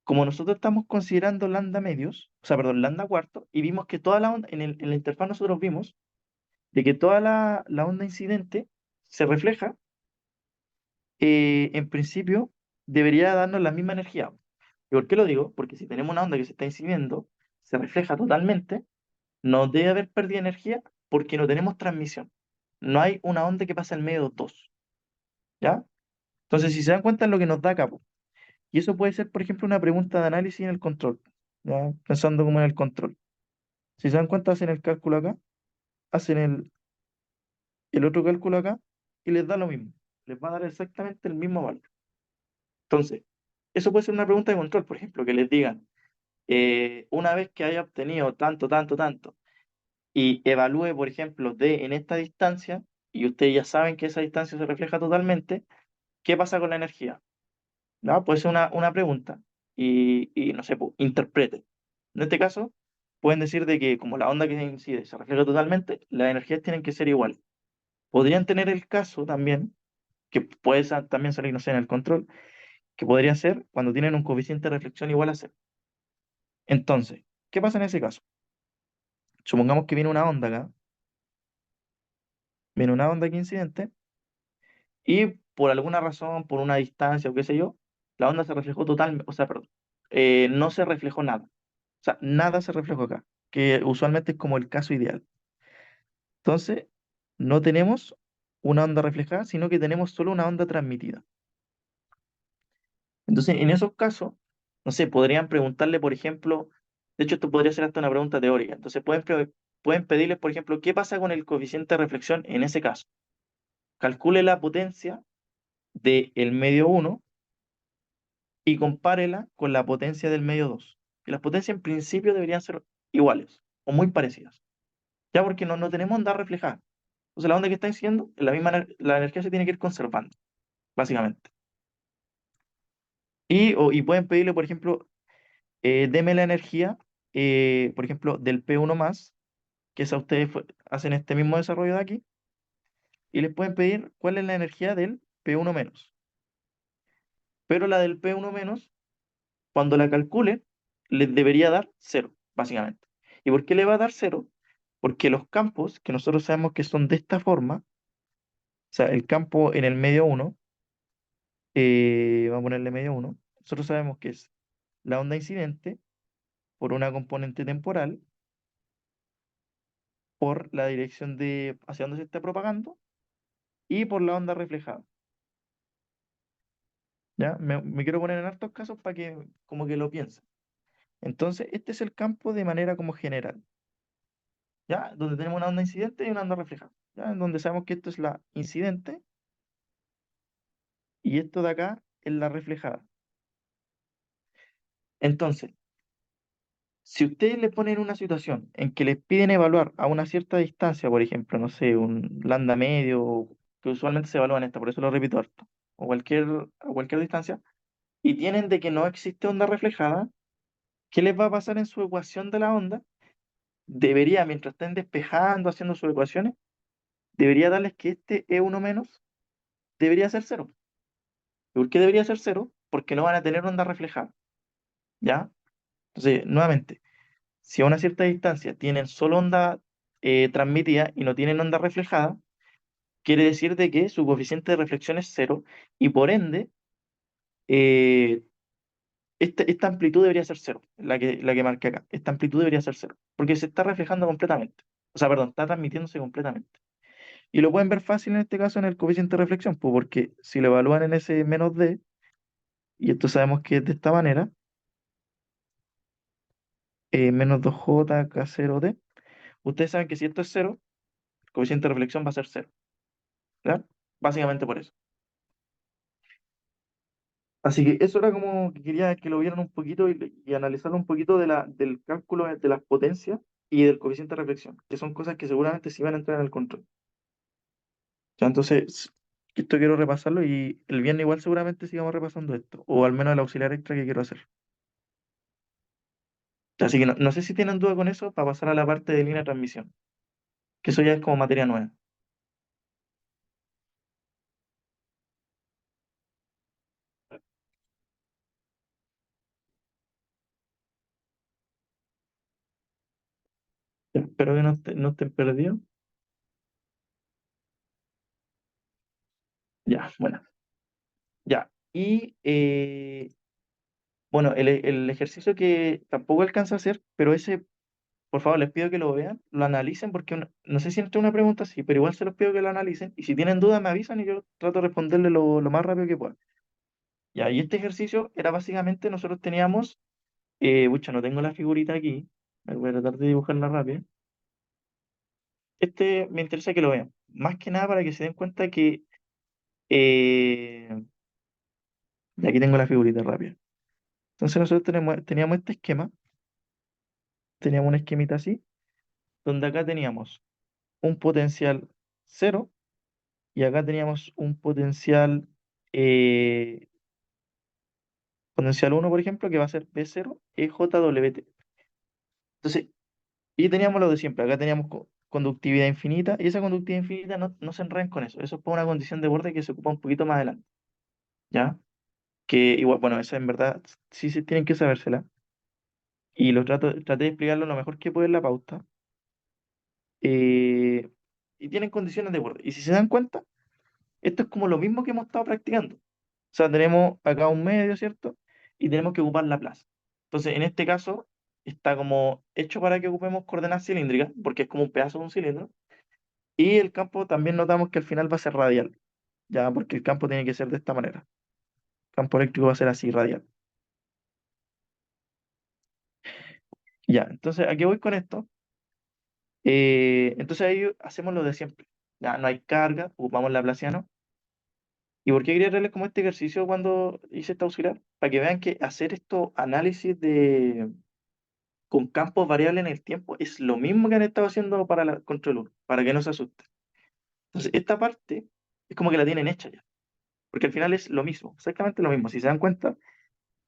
como nosotros estamos considerando lambda medios, o sea, perdón, lambda cuarto, y vimos que toda la onda, en la interfaz nosotros vimos de que toda la onda incidente se refleja, en principio, debería darnos la misma energía. ¿Y por qué lo digo? Porque si tenemos una onda que se está incidiendo, se refleja totalmente, no debe haber pérdida de energía porque no tenemos transmisión. No hay una onda que pasa en medio de los dos, ¿ya? Entonces, si se dan cuenta es lo que nos da acá, po. Y eso puede ser, por ejemplo, una pregunta de análisis en el control, ¿ya? Pensando como en el control. Si se dan cuenta, hacen el cálculo acá, hacen el otro cálculo acá y les da lo mismo. Les va a dar exactamente el mismo valor. Entonces, eso puede ser una pregunta de control, por ejemplo, que les digan, una vez que haya obtenido tanto, tanto, tanto, y evalúe, por ejemplo, D en esta distancia, y ustedes ya saben que esa distancia se refleja totalmente, ¿qué pasa con la energía? ¿No? Puede ser una pregunta, y no sé, pues, interprete. En este caso, pueden decir de que como la onda que incide se refleja totalmente, las energías tienen que ser iguales. Podrían tener el caso también, que puede también salir, no sé, en el control, que podría ser cuando tienen un coeficiente de reflexión igual a cero. Entonces, ¿qué pasa en ese caso? Supongamos que viene una onda acá, viene una onda aquí incidente, y por alguna razón, por una distancia o qué sé yo, la onda se reflejó totalmente, o sea, perdón, no se reflejó nada. O sea, nada se reflejó acá. que usualmente es como el caso ideal. Entonces, no tenemos una onda reflejada, sino que tenemos solo una onda transmitida. Entonces, en esos casos, no sé, podrían preguntarle, por ejemplo, de hecho, esto podría ser hasta una pregunta teórica. Entonces, pueden pedirles, por ejemplo, ¿qué pasa con el coeficiente de reflexión en ese caso? Calcule la potencia del medio uno y compárela con la potencia del medio 2. Y las potencias en principio deberían ser iguales o muy parecidas. Ya porque no tenemos onda reflejada. Entonces, la onda que está incidiendo, la energía se tiene que ir conservando, básicamente. Y pueden pedirle, por ejemplo, deme la energía, por ejemplo, del P1 más, que esa ustedes hacen este mismo desarrollo de aquí, y les pueden pedir cuál es la energía del P1 menos. Pero la del P1 menos, cuando la calcule, les debería dar cero, básicamente. ¿Y por qué le va a dar cero? Porque los campos, que nosotros sabemos que son de esta forma, o sea, el campo en el medio uno, vamos a ponerle medio uno, nosotros sabemos que es la onda incidente por una componente temporal, por la dirección de hacia dónde se está propagando y por la onda reflejada. ¿Ya? Me quiero poner en hartos casos para que como que lo piensen. Entonces, este es el campo de manera como general, ¿ya? Donde tenemos una onda incidente y una onda reflejada, ¿ya? En donde sabemos que esto es la incidente y esto de acá es la reflejada. Entonces, si ustedes le ponen una situación en que les piden evaluar a una cierta distancia, por ejemplo, no sé, un lambda medio, que usualmente se evalúa en esta, por eso lo repito harto, o a cualquier distancia, y tienen de que no existe onda reflejada, ¿qué les va a pasar en su ecuación de la onda? Debería, mientras estén despejando, haciendo sus ecuaciones, debería darles que este E1 menos debería ser cero. ¿Por qué debería ser cero? Porque no van a tener onda reflejada, ¿ya? Entonces, nuevamente, si a una cierta distancia tienen solo onda transmitida y no tienen onda reflejada, quiere decir de que su coeficiente de reflexión es cero y por ende, eh, esta amplitud debería ser cero, la que marqué acá. Esta amplitud debería ser cero, porque se está reflejando completamente. O sea, perdón, está transmitiéndose completamente. Y lo pueden ver fácil en este caso en el coeficiente de reflexión, pues porque si lo evalúan en ese menos d, y esto sabemos que es de esta manera, menos 2j k0d, ustedes saben que si esto es cero, el coeficiente de reflexión va a ser cero, ¿ya? Básicamente por eso. Así que eso era como que quería que lo vieran un poquito y analizarlo un poquito del cálculo de las potencias y del coeficiente de reflexión, que son cosas que seguramente sí van a entrar en el control. Ya, entonces, esto quiero repasarlo y el viernes igual seguramente sigamos repasando esto, o al menos el auxiliar extra que quiero hacer. Así que no sé si tienen duda con eso para pasar a la parte de línea de transmisión, que eso ya es como materia nueva. Espero que no estén perdidos. Ya, bueno, ya. Y bueno, el ejercicio que tampoco alcanza a hacer, pero ese, por favor, les pido que lo vean, lo analicen, porque no sé si entra una pregunta así, pero igual se los pido que lo analicen. Y si tienen dudas, me avisan y yo trato de responderle lo más rápido que pueda. Ya, y este ejercicio era básicamente, nosotros teníamos, pucha, no tengo la figurita aquí, voy a tratar de dibujarla rápido. Este me interesa que lo vean, más que nada para que se den cuenta que, y aquí tengo la figurita rápida. Entonces nosotros teníamos este esquema, teníamos un esquemita así, donde acá teníamos un potencial cero y acá teníamos un eh, potencial uno por ejemplo, que va a ser B0 EJWT. Entonces, y teníamos lo de siempre, acá teníamos conductividad infinita, y esa conductividad infinita no se enreden con eso es para una condición de borde que se ocupa un poquito más adelante, ¿ya? Que igual, bueno, esa en verdad sí se tienen que sabérsela, y traté de explicarlo lo mejor que puedo en la pauta, eh, y tienen condiciones de borde, y si se dan cuenta, esto es como lo mismo que hemos estado practicando. O sea, tenemos acá un medio, ¿cierto? Y tenemos que ocupar la plaza. Entonces, en este caso, está como hecho para que ocupemos coordenadas cilíndricas, porque es como un pedazo de un cilindro. Y el campo también notamos que al final va a ser radial, ya, porque el campo tiene que ser de esta manera. El campo eléctrico va a ser así, radial. Ya, entonces, ¿a qué voy con esto? Entonces ahí hacemos lo de siempre. Ya, no hay carga, ocupamos Laplaciano. ¿Y por qué quería traerles como este ejercicio cuando hice esta auxiliar? Para que vean que hacer esto análisis con campos variables en el tiempo es lo mismo que han estado haciendo para la control 1, para que no se asusten. Entonces, esta parte es como que la tienen hecha ya, porque al final es lo mismo, exactamente lo mismo. Si se dan cuenta,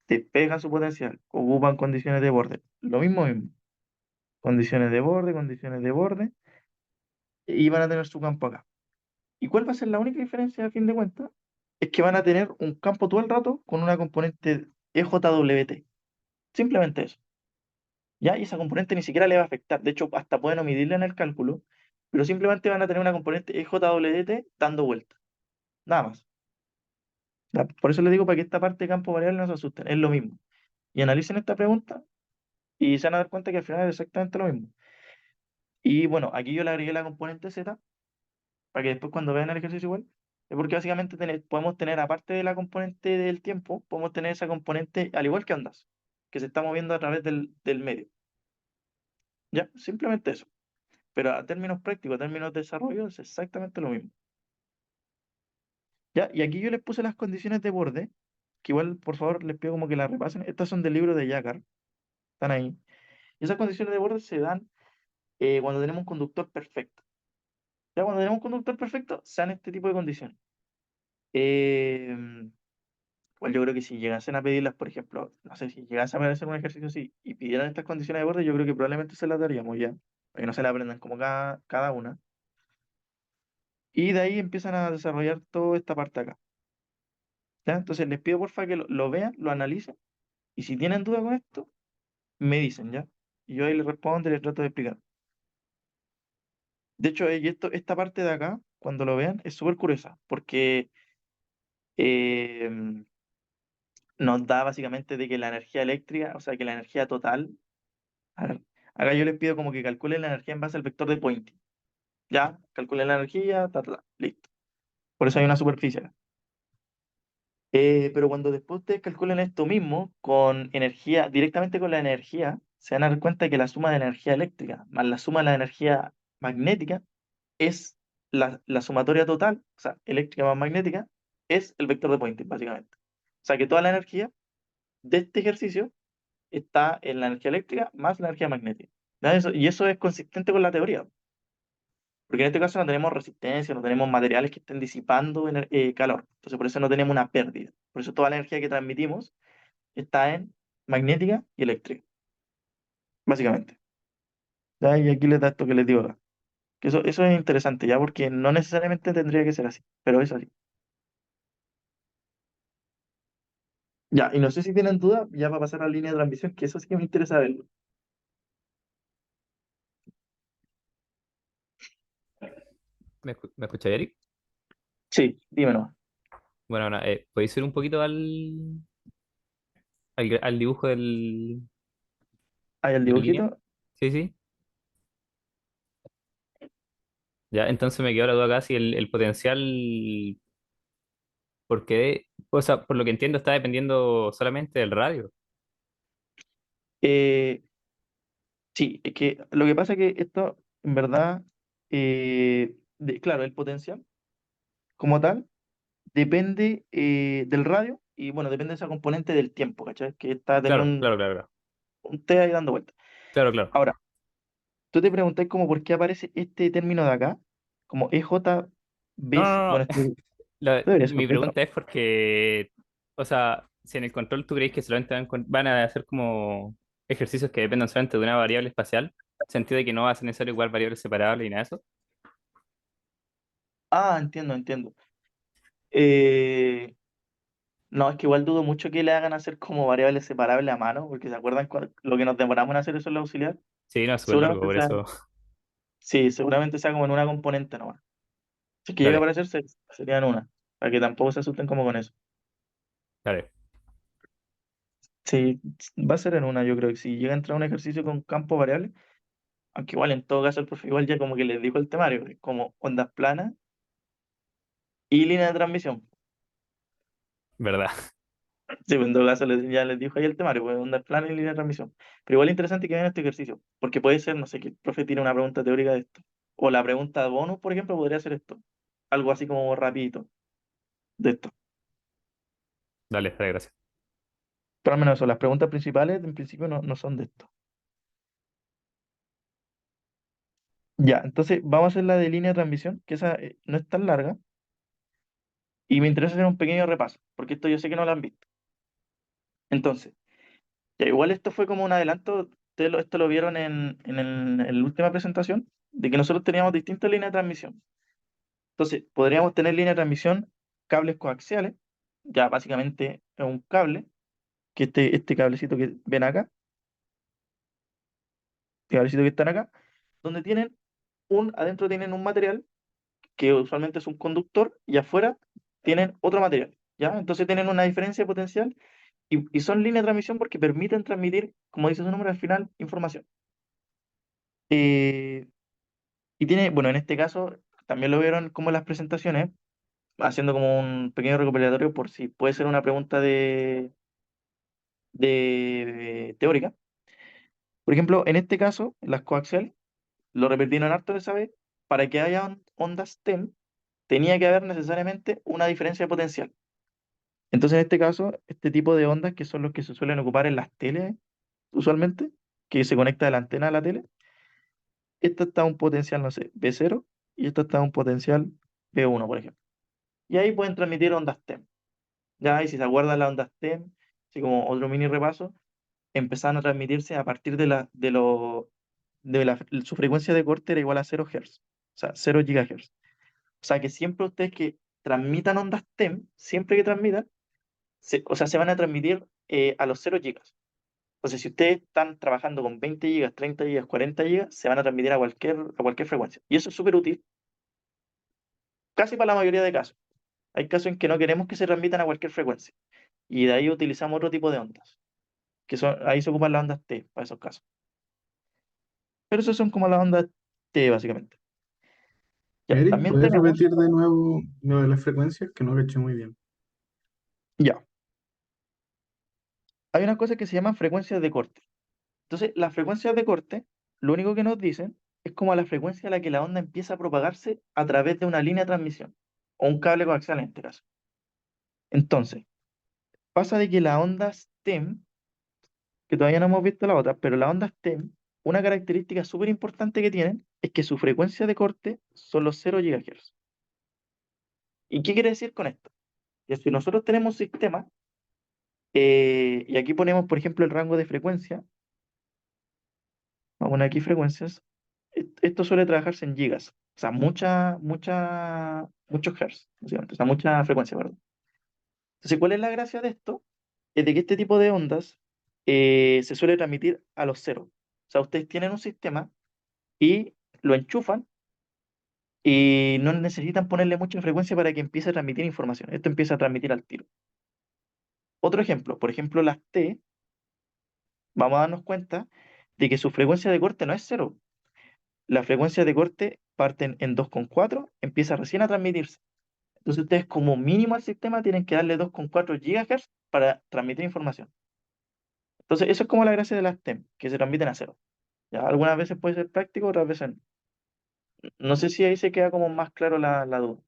despejan su potencial, ocupan condiciones de borde, lo mismo mismo. Condiciones de borde, y van a tener su campo acá. ¿Y cuál va a ser la única diferencia a fin de cuentas? Es que van a tener un campo todo el rato con una componente EJWT. Simplemente eso. ¿Ya? Y esa componente ni siquiera le va a afectar. De hecho, hasta pueden omitirla en el cálculo, pero simplemente van a tener una componente EJWT dando vuelta. Nada más. ¿Ya? Por eso les digo para que esta parte de campo variable no se asusten. Es lo mismo. Y analicen esta pregunta y se van a dar cuenta que al final es exactamente lo mismo. Y bueno, aquí yo le agregué la componente Z para que después cuando vean el ejercicio igual, es porque básicamente podemos tener, aparte de la componente del tiempo, podemos tener esa componente al igual que ondas, que se está moviendo a través del medio. ¿Ya? Simplemente eso. Pero a términos prácticos, a términos de desarrollo, es exactamente lo mismo. ¿Ya? Y aquí yo les puse las condiciones de borde, que igual, por favor, les pido como que las repasen. Estas son del libro de Jacquard, están ahí. Y esas condiciones de borde se dan cuando tenemos un conductor perfecto. Ya cuando tenemos un conductor perfecto, se dan este tipo de condiciones. Eh, Igual yo creo que si llegasen a pedirlas, por ejemplo, no sé, si llegasen a hacer un ejercicio así y pidieran estas condiciones de borde, yo creo que probablemente se las daríamos ya, para que no se las aprendan como cada una. Y de ahí empiezan a desarrollar toda esta parte acá. ¿Ya? Entonces les pido porfa que lo vean, lo analicen, y si tienen duda con esto, me dicen, ¿ya? Y yo ahí les respondo y les trato de explicar. De hecho, esta parte de acá, cuando lo vean, es súper curiosa, porque eh, nos da básicamente de que la energía eléctrica, o sea, que la energía total. A ver, acá yo les pido como que calculen la energía en base al vector de Poynting. Ya, calculen la energía, listo. Por eso hay una superficie acá. Pero cuando después ustedes calculen esto mismo con energía, directamente con la energía, se van a dar cuenta que la suma de energía eléctrica más la suma de la energía magnética es la sumatoria total, o sea, eléctrica más magnética, es el vector de Poynting, básicamente. O sea que toda la energía de este ejercicio está en la energía eléctrica más la energía magnética. ¿Ya? Y eso es consistente con la teoría. Porque en este caso no tenemos resistencia, no tenemos materiales que estén disipando calor. Entonces, por eso no tenemos una pérdida. Por eso toda la energía que transmitimos está en magnética y eléctrica, básicamente. ¿Ya? Y aquí les da esto que les digo acá. Que eso es interesante, ya, porque no necesariamente tendría que ser así, pero es así. Ya, y no sé si tienen duda, ya para pasar a la línea de transmisión, que eso sí que me interesa verlo. Me escucha, Eric? Sí, dímelo. Bueno, ahora, ¿podéis ir un poquito al dibujo Hay el de la línea? dibujito. Sí, sí. Ya, entonces me quedó la duda acá si el potencial, porque, o sea, por lo que entiendo, está dependiendo solamente del radio. Eh, sí, es que lo que pasa es que esto, en verdad, claro, el potencial como tal depende del radio y bueno, depende de esa componente del tiempo, ¿cachai? Que tenía Claro, claro, claro, claro. un T ahí dando vueltas. Claro, claro. Ahora, tú te preguntas como por qué aparece este término de acá, como No, EJBC. no, no. Bueno, esto debería ser Mi obvio, ¿no? pregunta es porque, o sea, si en el control tú crees que solamente van a hacer como ejercicios que dependan solamente de una variable espacial, sentido de que no va a ser necesario igual variables separables y nada de eso. Ah, entiendo, entiendo. Eh, no, es que igual dudo mucho que le hagan hacer como variables separables a mano, porque ¿se acuerdan lo que nos demoramos en hacer eso en la auxiliar? Sí, no, es súper largo, Seguramente por sea, eso. sí, seguramente sea como en una componente nomás. Si es que llega a Dale, aparecer, sería en una, para que tampoco se asusten como con eso. dale. Sí, va a ser en una, yo creo que si llega a entrar un ejercicio con campo variable, aunque igual en todo caso el profe igual ya como que les dijo el temario, que es como ondas planas y línea de transmisión. ¿Verdad? Sí, pues en todo caso ya les dijo ahí el temario, pues ondas planas y línea de transmisión. Pero igual interesante que vean este ejercicio, porque puede ser, no sé, que el profe tiene una pregunta teórica de esto. O la pregunta de bonus, por ejemplo, podría ser esto. Algo así como rapidito de esto. Dale, dale, gracias. Pero al menos eso, las preguntas principales en principio no son de esto. Ya, entonces vamos a hacer la de línea de transmisión, que esa no es tan larga, y me interesa hacer un pequeño repaso, porque esto yo sé que no lo han visto. Entonces, ya igual esto fue como un adelanto, esto lo vieron en la última presentación, de que nosotros teníamos distintas líneas de transmisión. Entonces, podríamos tener línea de transmisión, cables coaxiales, ya básicamente es un cable, que este cablecito que ven acá, este cablecito que están acá, donde adentro tienen un material que usualmente es un conductor, y afuera tienen otro material, ¿ya? Entonces tienen una diferencia potencial y son líneas de transmisión porque permiten transmitir, como dice su nombre al final, información. Eh, y tiene, bueno, en este caso también lo vieron como en las presentaciones, haciendo como un pequeño recopilatorio por si puede ser una pregunta de teórica. Por ejemplo, en este caso, las coaxiales, lo repetieron harto esa vez, para que haya ondas TEM, tenía que haber necesariamente una diferencia potencial. Entonces, en este caso, este tipo de ondas que son los que se suelen ocupar en las teles usualmente, que se conecta de la antena a la tele, esta está a un potencial, no sé, B0 y esta está a un potencial B1, por ejemplo. Y ahí pueden transmitir ondas TEM. Ya, y si se acuerdan las ondas TEM, así como otro mini repaso, empezaron a transmitirse a partir su frecuencia de corte era igual a 0 Hz, o sea, 0 GHz. O sea que siempre ustedes que transmitan ondas TEM, siempre que transmitan, o sea, se van a transmitir a los 0 gigas. Entonces, si ustedes están trabajando con 20 gigas, 30 gigas, 40 gigas, se van a transmitir a cualquier frecuencia. Y eso es súper útil, casi para la mayoría de casos. Hay casos en que no queremos que se transmitan a cualquier frecuencia. Y de ahí utilizamos otro tipo de ondas, ahí se ocupan las ondas T para esos casos. Pero esas son como las ondas T, básicamente. Ya, Eric, también ¿puedes tenemos, repetir de nuevo lo de las frecuencias? Que no caché muy bien. ya, hay unas cosas que se llaman frecuencias de corte. Entonces, las frecuencias de corte, lo único que nos dicen es como la frecuencia a la que la onda empieza a propagarse a través de una línea de transmisión, o un cable coaxial en este caso. Entonces, pasa de que las ondas TEM, que todavía no hemos visto la otra, pero las ondas TEM, una característica súper importante que tienen es que su frecuencia de corte son los 0 GHz. ¿Y qué quiere decir con esto? Que si nosotros tenemos un sistema, y aquí ponemos, por ejemplo, el rango de frecuencia, vamos a poner aquí frecuencias, esto suele trabajarse en gigas, o sea, muchos hertz, básicamente, o sea, mucha frecuencia, perdón. Entonces, ¿cuál es la gracia de esto? Es de que este tipo de ondas se suele transmitir a los ceros. O sea, ustedes tienen un sistema y lo enchufan y no necesitan ponerle mucha frecuencia para que empiece a transmitir información. Esto empieza a transmitir al tiro. Otro ejemplo, por ejemplo, las T, vamos a darnos cuenta de que su frecuencia de corte no es cero. La frecuencia de corte parten en 2,4, empieza recién a transmitirse. Entonces ustedes como mínimo al sistema tienen que darle 2,4 GHz para transmitir información. Entonces eso es como la gracia de las TEM, que se transmiten a cero. Ya, algunas veces puede ser práctico, otras veces no. No sé si ahí se queda como más claro la duda.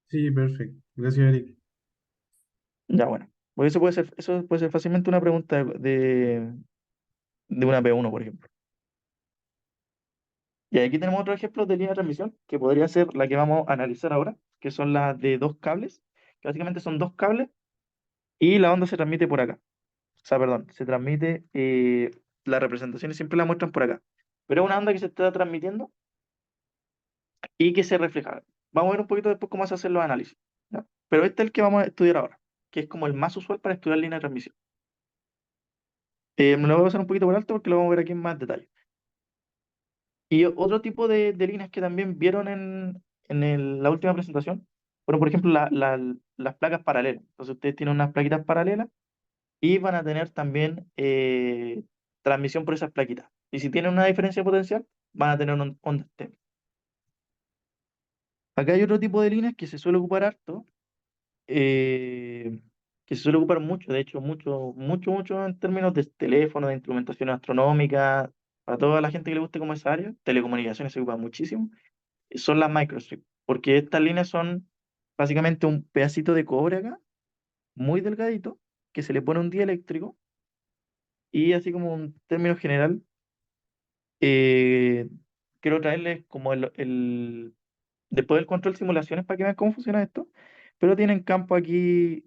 Sí, perfecto. Gracias, Eric. Ya, bueno. Porque eso puede ser fácilmente una pregunta de una P1, por ejemplo. Y aquí tenemos otro ejemplo de línea de transmisión, que podría ser la que vamos a analizar ahora, que son las de dos cables, que básicamente son dos cables y la onda se transmite por acá. O sea, perdón, se transmite, las representaciones siempre la muestran por acá. Pero es una onda que se está transmitiendo y que se refleja. Vamos a ver un poquito después cómo se hacen los análisis, ¿ya? Pero este es el que vamos a estudiar ahora, que es como el más usual para estudiar línea de transmisión. Me lo voy a pasar un poquito por alto porque lo vamos a ver aquí en más detalle. Y otro tipo de líneas que también vieron en la última presentación, bueno, por ejemplo, las placas paralelas. Entonces ustedes tienen unas plaquitas paralelas y van a tener también transmisión por esas plaquitas. Y si tienen una diferencia potencial, van a tener ondas TEM. Acá hay otro tipo de líneas que se suele ocupar harto, eh, que se suele ocupar mucho, de hecho, mucho, mucho, mucho en términos de teléfono, de instrumentación astronómica, para toda la gente que le guste como esa área, telecomunicaciones se ocupa muchísimo, son las microstrips, porque estas líneas son básicamente un pedacito de cobre acá, muy delgadito, que se le pone un dieléctrico, y así como un término general, eh, quiero traerles como después del control simulaciones para que vean cómo funciona esto, pero tienen campo aquí,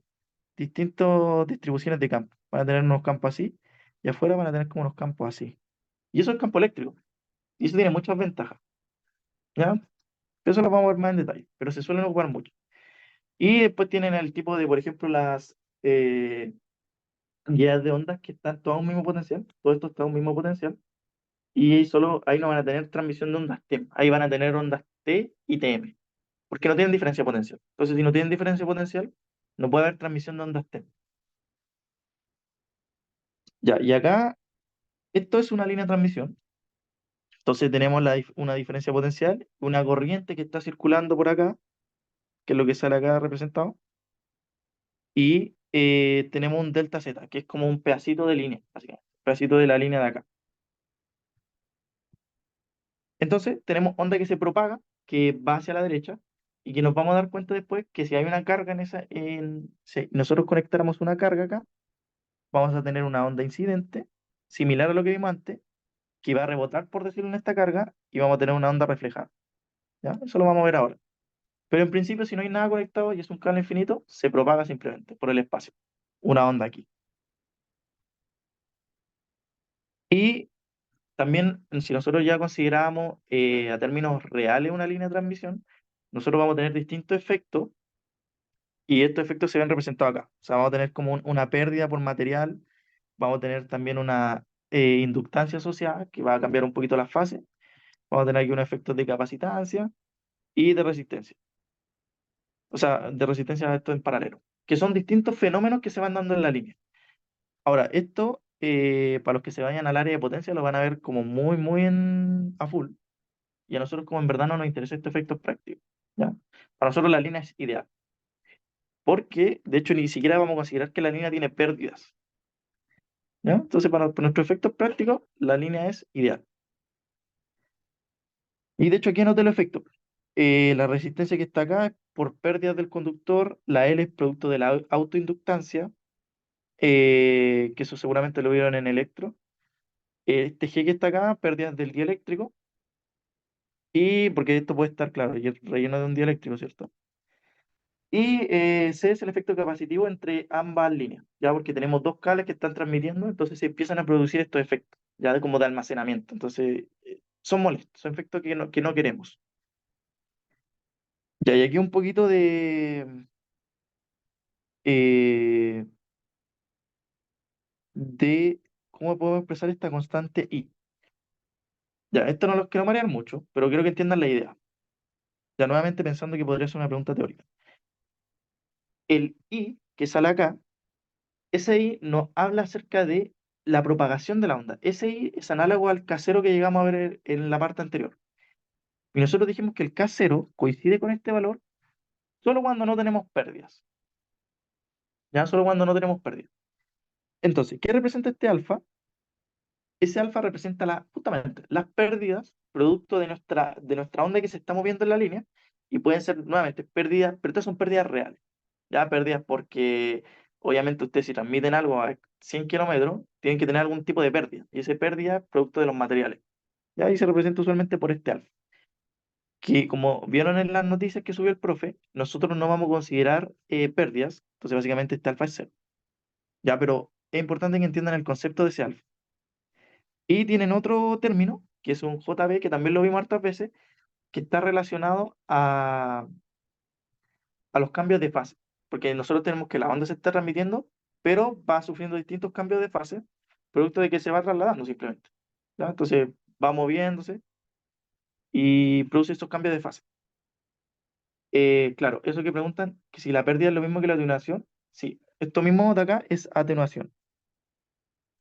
distintas distribuciones de campo. Van a tener unos campos así, y afuera van a tener como unos campos así. Y eso es campo eléctrico, y eso tiene muchas ventajas, ¿ya? Eso lo vamos a ver más en detalle, pero se suelen ocupar mucho. Y después tienen el tipo de, por ejemplo, las guías de ondas que están todos a un mismo potencial, todo esto está a un mismo potencial, y solo ahí no van a tener transmisión de ondas TEM, ahí van a tener ondas T y TM, porque no tienen diferencia potencial. Entonces, si no tienen diferencia potencial, no puede haber transmisión de ondas TEM. Ya, y acá, esto es una línea de transmisión. Entonces tenemos una diferencia potencial, una corriente que está circulando por acá, que es lo que sale acá representado, y tenemos un delta Z, que es como un pedacito de línea, básicamente, un pedacito de la línea de acá. Entonces tenemos onda que se propaga, que va hacia la derecha, y que nos vamos a dar cuenta después que si hay una carga si nosotros conectáramos una carga acá, vamos a tener una onda incidente, similar a lo que vimos antes, que va a rebotar, por decirlo, en esta carga, y vamos a tener una onda reflejada. ¿Ya? Eso lo vamos a ver ahora. Pero en principio, si no hay nada conectado y es un cable infinito, se propaga simplemente por el espacio. Una onda aquí. Y también, si nosotros ya consideramos a términos reales una línea de transmisión, nosotros vamos a tener distintos efectos y estos efectos se ven representados acá. O sea, vamos a tener como una pérdida por material, vamos a tener también una inductancia asociada que va a cambiar un poquito las fases, vamos a tener aquí unos efectos de capacitancia y de resistencia. O sea, de resistencia a esto en paralelo, que son distintos fenómenos que se van dando en la línea. Ahora, esto, para los que se vayan al área de potencia, lo van a ver como muy, muy a full. Y a nosotros, como en verdad no nos interesa este efecto práctico, ¿ya? Para nosotros la línea es ideal. Porque, de hecho, ni siquiera vamos a considerar que la línea tiene pérdidas, ¿ya? Entonces, para nuestros efectos prácticos, la línea es ideal. Y de hecho, aquí anoté los efectos. La resistencia que está acá es por pérdidas del conductor, la L es producto de la autoinductancia, que eso seguramente lo vieron en electro. Este G que está acá, pérdidas del dieléctrico, y porque esto puede estar, claro, y el relleno de un dieléctrico, ¿cierto? Y C es el efecto capacitivo entre ambas líneas, ya porque tenemos dos cables que están transmitiendo, entonces se empiezan a producir estos efectos, ya como de almacenamiento. Entonces, son molestos, son efectos que no queremos. Ya, y aquí un poquito eh, de cómo podemos expresar esta constante I. Ya, esto no los quiero marear mucho, pero quiero que entiendan la idea. Ya nuevamente pensando que podría ser una pregunta teórica. El I que sale acá, ese I nos habla acerca de la propagación de la onda. Ese I es análogo al K0 que llegamos a ver en la parte anterior. Y nosotros dijimos que el K0 coincide con este valor solo cuando no tenemos pérdidas. Ya, solo cuando no tenemos pérdidas. Entonces, ¿qué representa este alfa? Ese alfa representa justamente las pérdidas producto de nuestra onda que se está moviendo en la línea y pueden ser nuevamente pérdidas, pero estas son pérdidas reales. Ya pérdidas porque obviamente ustedes si transmiten algo a 100 kilómetros tienen que tener algún tipo de pérdida y esa pérdida es producto de los materiales. Ya ahí se representa usualmente por este alfa. Que como vieron en las noticias que subió el profe, nosotros no vamos a considerar pérdidas, entonces básicamente este alfa es cero. Ya, pero es importante que entiendan el concepto de ese alfa. Y tienen otro término, que es un JB, que también lo vimos hartas veces, que está relacionado a los cambios de fase. Porque nosotros tenemos que la onda se está transmitiendo, pero va sufriendo distintos cambios de fase, producto de que se va trasladando simplemente. ¿Ya? Entonces va moviéndose y produce estos cambios de fase. Claro, eso que preguntan, que si la pérdida es lo mismo que la atenuación, sí, esto mismo de acá es atenuación.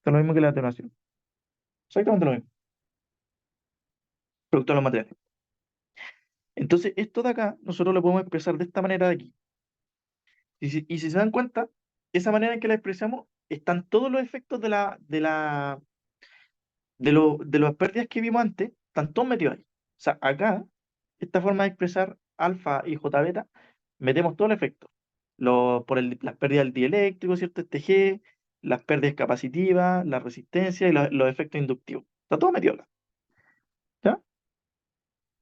Es lo mismo que la atenuación. Exactamente lo mismo, producto de los materiales. Entonces, esto de acá, nosotros lo podemos expresar de esta manera de aquí. Y si se dan cuenta, esa manera en que la expresamos, están todos los efectos de las pérdidas que vimos antes, están todos metidos ahí. O sea, acá, esta forma de expresar alfa y j beta, metemos todo el efecto. Las pérdidas del dieléctrico, ¿cierto? Este G, las pérdidas capacitivas, la resistencia y los efectos inductivos. Está todo metido acá. ¿Ya?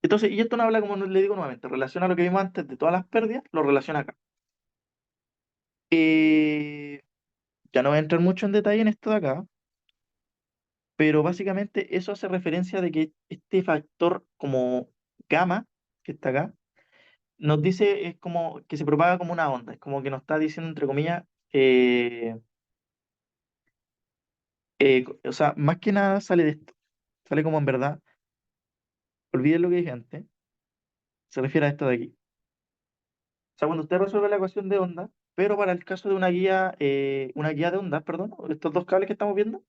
Entonces, y esto no habla, como le digo nuevamente, relaciona lo que vimos antes de todas las pérdidas, lo relaciona acá. Eh, ya no voy a entrar mucho en detalle en esto de acá, pero básicamente eso hace referencia de que este factor como gamma, que está acá, nos dice, es como que se propaga como una onda, es como que nos está diciendo, entre comillas, o sea, más que nada sale de esto, sale como en verdad, olviden lo que dije antes, se refiere a esto de aquí. O sea, cuando usted resuelve la ecuación de onda, pero para el caso de una guía de ondas, perdón, estos dos cables que estamos viendo,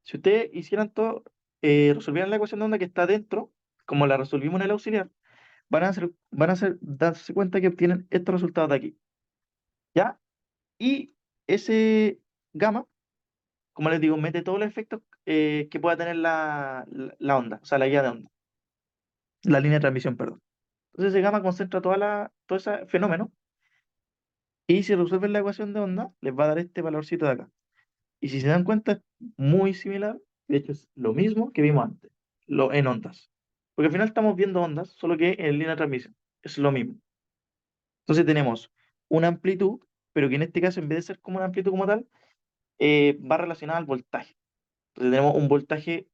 si ustedes hicieran todo, resolvieran la ecuación de onda que está dentro, como la resolvimos en el auxiliar, darse cuenta que obtienen estos resultados de aquí, ¿ya? Y ese gamma, como les digo, mete todos los efectos que pueda tener la onda, o sea, la guía de onda, la línea de transmisión, perdón. Entonces ese gamma concentra todo ese fenómeno y si resuelven la ecuación de onda, les va a dar este valorcito de acá. Y si se dan cuenta, es muy similar, de hecho es lo mismo que vimos antes, en ondas. Porque al final estamos viendo ondas, solo que en línea de transmisión, es lo mismo. Entonces tenemos una amplitud, pero que en este caso, en vez de ser como una amplitud como tal, va relacionada al voltaje. Entonces tenemos un voltaje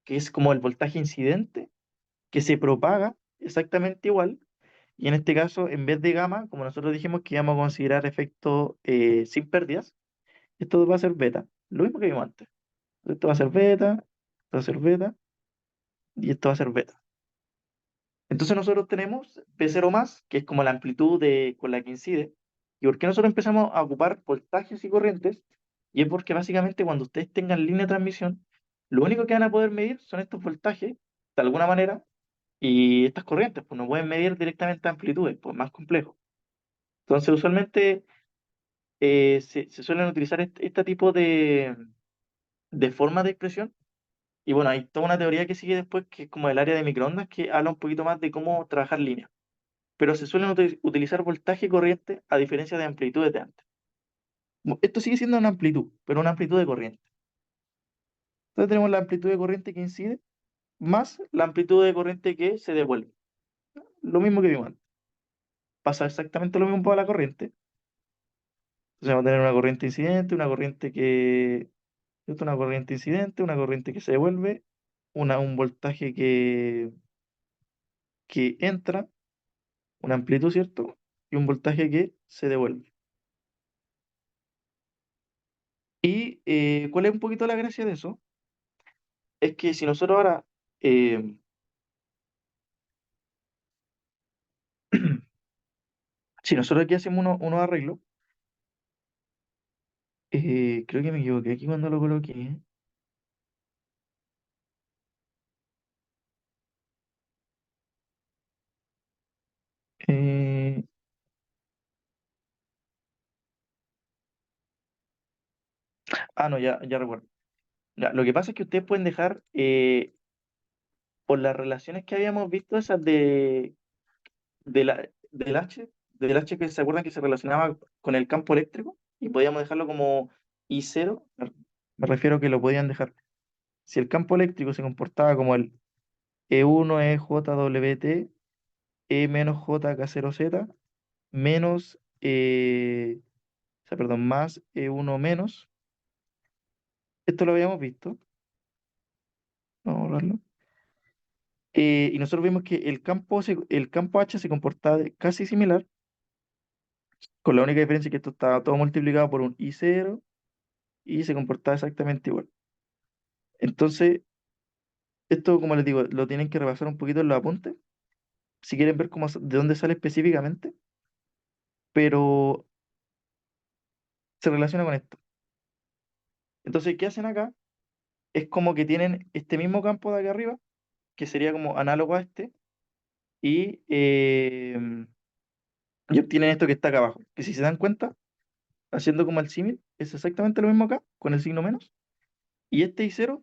que es como el voltaje incidente, que se propaga exactamente igual, y en este caso, en vez de gamma, como nosotros dijimos que íbamos a considerar efecto sin pérdidas, esto va a ser beta, lo mismo que vimos antes. Esto va a ser beta, esto va a ser beta, y esto va a ser beta. Entonces nosotros tenemos P0 más, que es como la amplitud con la que incide. ¿Y por qué nosotros empezamos a ocupar voltajes y corrientes? Y es porque básicamente cuando ustedes tengan línea de transmisión, lo único que van a poder medir son estos voltajes, de alguna manera, y estas corrientes, pues no pueden medir directamente amplitudes, pues más complejo. Entonces usualmente se suelen utilizar este tipo de formas de expresión. Y bueno, hay toda una teoría que sigue después, que es como el área de microondas, que habla un poquito más de cómo trabajar líneas. Pero se suelen utilizar voltaje y corriente a diferencia de amplitudes de antes. Esto sigue siendo una amplitud, pero una amplitud de corriente. Entonces tenemos la amplitud de corriente que incide más la amplitud de corriente que se devuelve. Lo mismo que vimos antes. Pasa exactamente lo mismo para la corriente. Entonces vamos a tener una corriente incidente, una corriente incidente, una corriente que se devuelve, un voltaje que entra, una amplitud, ¿cierto? Y un voltaje que se devuelve. Y ¿cuál es un poquito la gracia de eso? Es que si nosotros ahora, eh, si nosotros aquí hacemos unos arreglos, creo que me equivoqué aquí cuando lo coloqué. Eh, no, ya recuerdo. Ya, lo que pasa es que ustedes pueden dejar, por las relaciones que habíamos visto, esas de la, del H que se acuerdan que se relacionaba con el campo eléctrico, y podíamos dejarlo como I0, me refiero que lo podían dejar. Si el campo eléctrico se comportaba como el E1 EJWT, E menos JK0Z, menos, o sea, perdón, más E1 menos, esto lo habíamos visto, vamos a borrarlo. Y nosotros vimos que el campo H se comportaba casi similar, con la única diferencia que esto estaba todo multiplicado por un I0 y se comportaba exactamente igual. Entonces, esto, como les digo, lo tienen que repasar un poquito en los apuntes, si quieren ver de dónde sale específicamente, pero se relaciona con esto. Entonces, ¿qué hacen acá? Es como que tienen este mismo campo de acá arriba, que sería como análogo a este, y, y obtienen esto que está acá abajo. Que si se dan cuenta, haciendo como el símil, es exactamente lo mismo acá, con el signo menos. Y este I0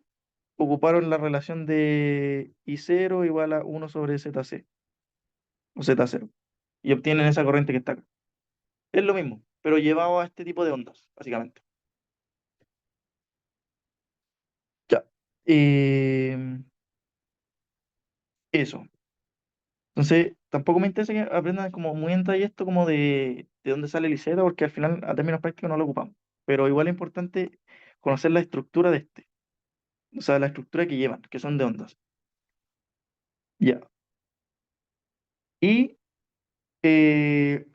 ocuparon la relación de I0 igual a 1 sobre ZC, o Z0, y obtienen esa corriente que está acá. Es lo mismo, pero llevado a este tipo de ondas, básicamente. Ya. Eh, eso. Entonces, tampoco me interesa que aprendan como muy en detalle esto como de dónde sale el Z, porque al final a términos prácticos no lo ocupamos. Pero igual es importante conocer la estructura de este, o sea, la estructura que llevan, que son de ondas. Ya. Y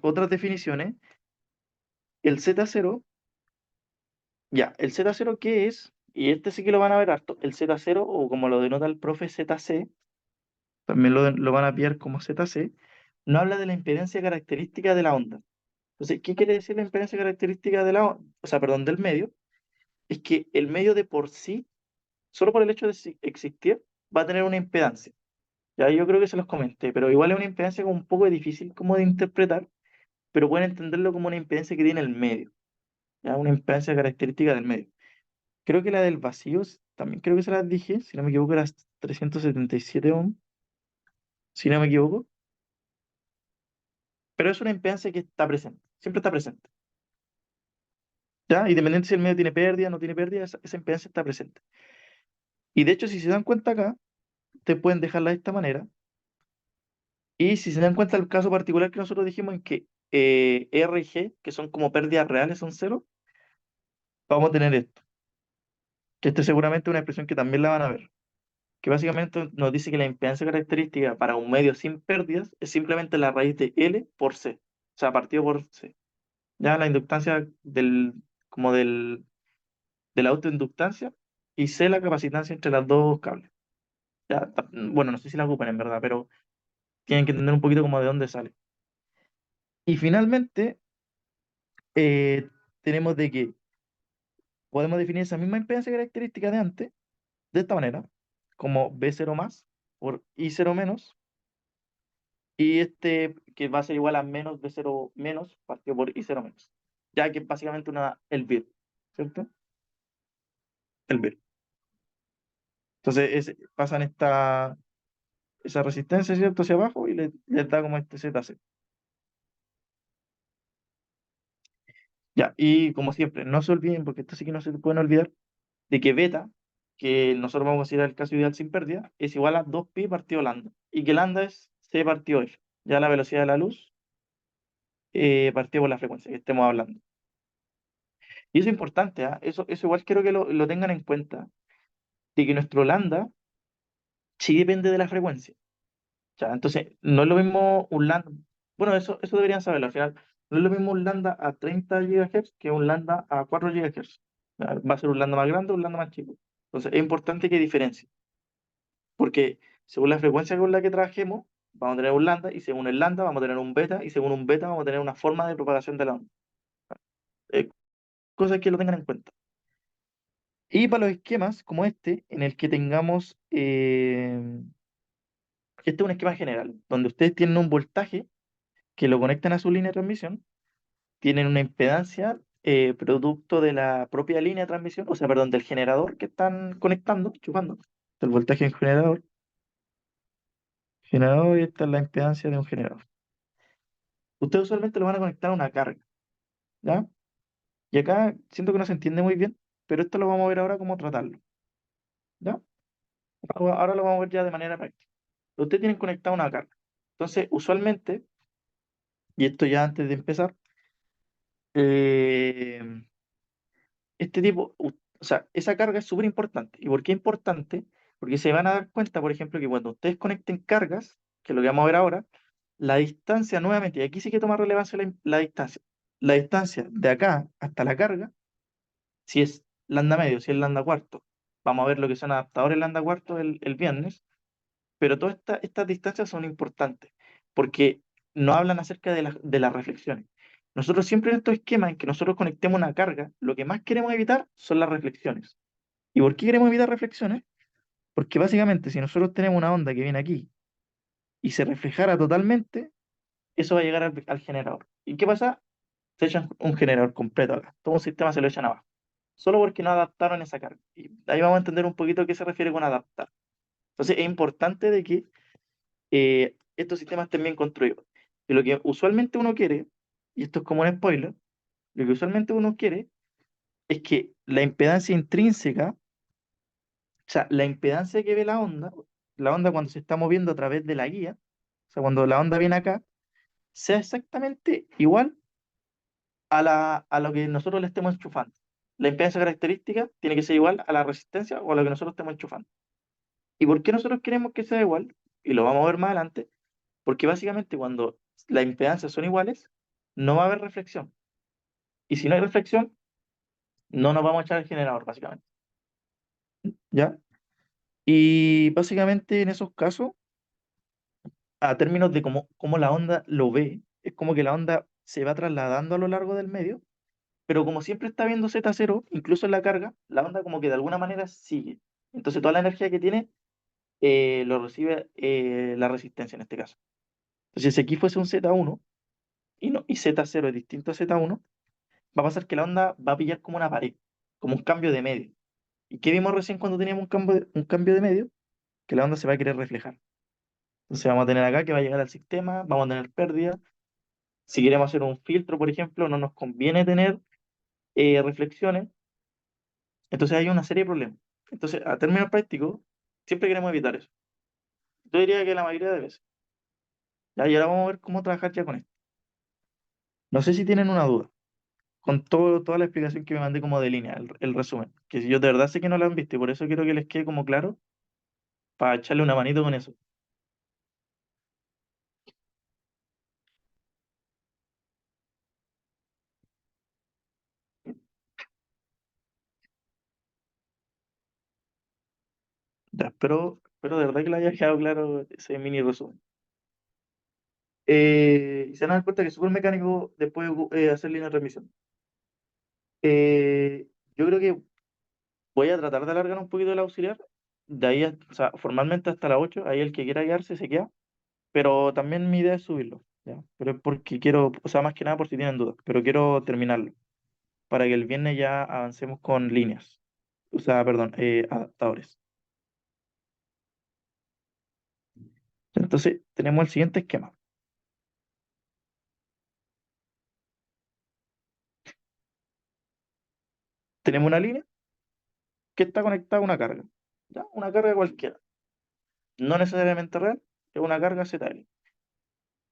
otras definiciones, el Z0, ya, el Z0 ¿qué es? Y este sí que lo van a ver harto, el Z0, o como lo denota el profe ZC, también lo van a pillar como ZC, no habla de la impedancia característica de la onda. Entonces, ¿qué quiere decir la impedancia característica de la onda? O sea, perdón, del medio. Es que el medio de por sí, solo por el hecho de existir, va a tener una impedancia. Ya yo creo que se los comenté, pero igual es una impedancia como un poco difícil como de interpretar, pero pueden entenderlo como una impedancia que tiene el medio, ya una impedancia característica del medio. Creo que la del vacío, también creo que se las dije, si no me equivoco, era 377 ohms, si no me equivoco, pero es una impedancia que está presente, siempre está presente. ¿Ya? Independiente si el medio tiene pérdida o no tiene pérdida, esa impedancia está presente. Y de hecho, si se dan cuenta acá, te pueden dejarla de esta manera. Y si se dan cuenta el caso particular que nosotros dijimos en que R y G, que son como pérdidas reales, son cero, vamos a tener esto. Que este seguramente es una expresión que también la van a ver. Que básicamente nos dice que la impedancia característica para un medio sin pérdidas es simplemente la raíz de L por C. O sea, partido por C. Ya la inductancia como de la autoinductancia y C la capacitancia entre las dos cables. Ya, bueno, no sé si la ocupan en verdad, pero tienen que entender un poquito como de dónde sale. Y finalmente, eh, tenemos de que podemos definir esa misma impedancia característica de antes, de esta manera, como B0 más por I0 menos, y este que va a ser igual a menos B0 menos partido por I0 menos, ya que es básicamente el BIR, ¿cierto? El BIR. Entonces pasan esa resistencia, ¿cierto? Hacia abajo y les da como este ZC. Ya, y como siempre, no se olviden, porque esto sí que no se pueden olvidar, de que beta, que nosotros vamos a considerar el caso ideal sin pérdida, es igual a 2pi partido lambda, y que lambda es c partido f, ya la velocidad de la luz partido por la frecuencia que estemos hablando. Y eso es importante, ¿ah? Eso igual quiero que lo tengan en cuenta, de que nuestro lambda sí depende de la frecuencia. Ya, entonces, no es lo mismo un lambda, bueno, eso deberían saberlo al final, no es lo mismo un lambda a 30 GHz que un lambda a 4 GHz. Va a ser un lambda más grande o un lambda más chico. Entonces, es importante que diferencie. Porque según la frecuencia con la que trabajemos, vamos a tener un lambda, y según el lambda vamos a tener un beta, y según un beta vamos a tener una forma de propagación de la onda. Eh, Cosas que lo tengan en cuenta. Y para los esquemas como este, en el que tengamos, este es un esquema general, donde ustedes tienen un voltaje que lo conectan a su línea de transmisión, tienen una impedancia producto de la propia línea de transmisión, o sea, perdón, del generador que están conectando, chupando, del voltaje en generador, y esta es la impedancia de un generador. Ustedes usualmente lo van a conectar a una carga, ¿ya? Y acá siento que no se entiende muy bien, pero esto lo vamos a ver ahora cómo tratarlo, ¿ya? Ahora lo vamos a ver ya de manera práctica. Ustedes tienen conectada una carga. Entonces, usualmente, y esto ya antes de empezar, eh, o sea, esa carga es súper importante. ¿Y por qué es importante? Porque se van a dar cuenta, por ejemplo, que cuando ustedes conecten cargas, que es lo que vamos a ver ahora, la distancia nuevamente, y aquí sí que toma relevancia la distancia. La distancia de acá hasta la carga, si es lambda medio, si es lambda cuarto, vamos a ver lo que son adaptadores lambda cuarto el viernes, pero todas estas distancias son importantes porque no hablan acerca de las reflexiones. Nosotros siempre en estos esquemas en que nosotros conectemos una carga, lo que más queremos evitar son las reflexiones. ¿Y por qué queremos evitar reflexiones? Porque básicamente si nosotros tenemos una onda que viene aquí y se reflejara totalmente, eso va a llegar al generador. ¿Y qué pasa? Se echan un generador completo acá. Todo un sistema se lo echan abajo. Solo porque no adaptaron esa carga. Y ahí vamos a entender un poquito a qué se refiere con adaptar. Entonces es importante de que estos sistemas estén bien construidos. Y lo que usualmente uno quiere, y esto es como un spoiler, lo que usualmente uno quiere es que la impedancia intrínseca, o sea, la impedancia que ve la onda cuando se está moviendo a través de la guía, o sea, cuando la onda viene acá, sea exactamente igual a lo que nosotros le estemos enchufando. La impedancia característica tiene que ser igual a la resistencia o a lo que nosotros estemos enchufando. ¿Y por qué nosotros queremos que sea igual? Y lo vamos a ver más adelante, porque básicamente cuando las impedancias son iguales, no va a haber reflexión. Y si no hay reflexión, no nos vamos a echar el generador, básicamente. ¿Ya? Y básicamente en esos casos, a términos de cómo la onda lo ve, es como que la onda se va trasladando a lo largo del medio, pero como siempre está viendo Z0, incluso en la carga, la onda como que de alguna manera sigue. Entonces toda la energía que tiene lo recibe la resistencia en este caso. Entonces si aquí fuese un Z1 y Z0 es distinto a Z1, va a pasar que la onda va a pillar como una pared, como un cambio de medio. ¿Y qué vimos recién cuando teníamos un cambio de medio? Que la onda se va a querer reflejar. Entonces vamos a tener acá que va a llegar al sistema, vamos a tener pérdida. Si queremos hacer un filtro, por ejemplo, no nos conviene tener reflexiones. Entonces hay una serie de problemas. Entonces, a términos prácticos, siempre queremos evitar eso. Yo diría que la mayoría de veces. Ya, y ahora vamos a ver cómo trabajar ya con esto. No sé si tienen una duda con toda la explicación que me mandé como de línea, el resumen. Que si yo de verdad sé que no la han visto y por eso quiero que les quede como claro para echarle una manito con eso. Ya, espero de verdad que le haya quedado claro ese mini resumen. Y se van a dar cuenta que es súper mecánico después hacer línea de transmisión. Yo creo que voy a tratar de alargar un poquito el auxiliar, de ahí, o sea, formalmente hasta las 8 ahí el que quiera quedarse se queda, pero también mi idea es subirlo, ¿ya? Pero es porque quiero, o sea, más que nada por si tienen dudas, pero quiero terminarlo, para que el viernes ya avancemos con líneas, o sea, perdón, adaptadores. Entonces, tenemos el siguiente esquema. Tenemos una línea que está conectada a una carga, ¿ya? Una carga cualquiera, no necesariamente real, es una carga ZL.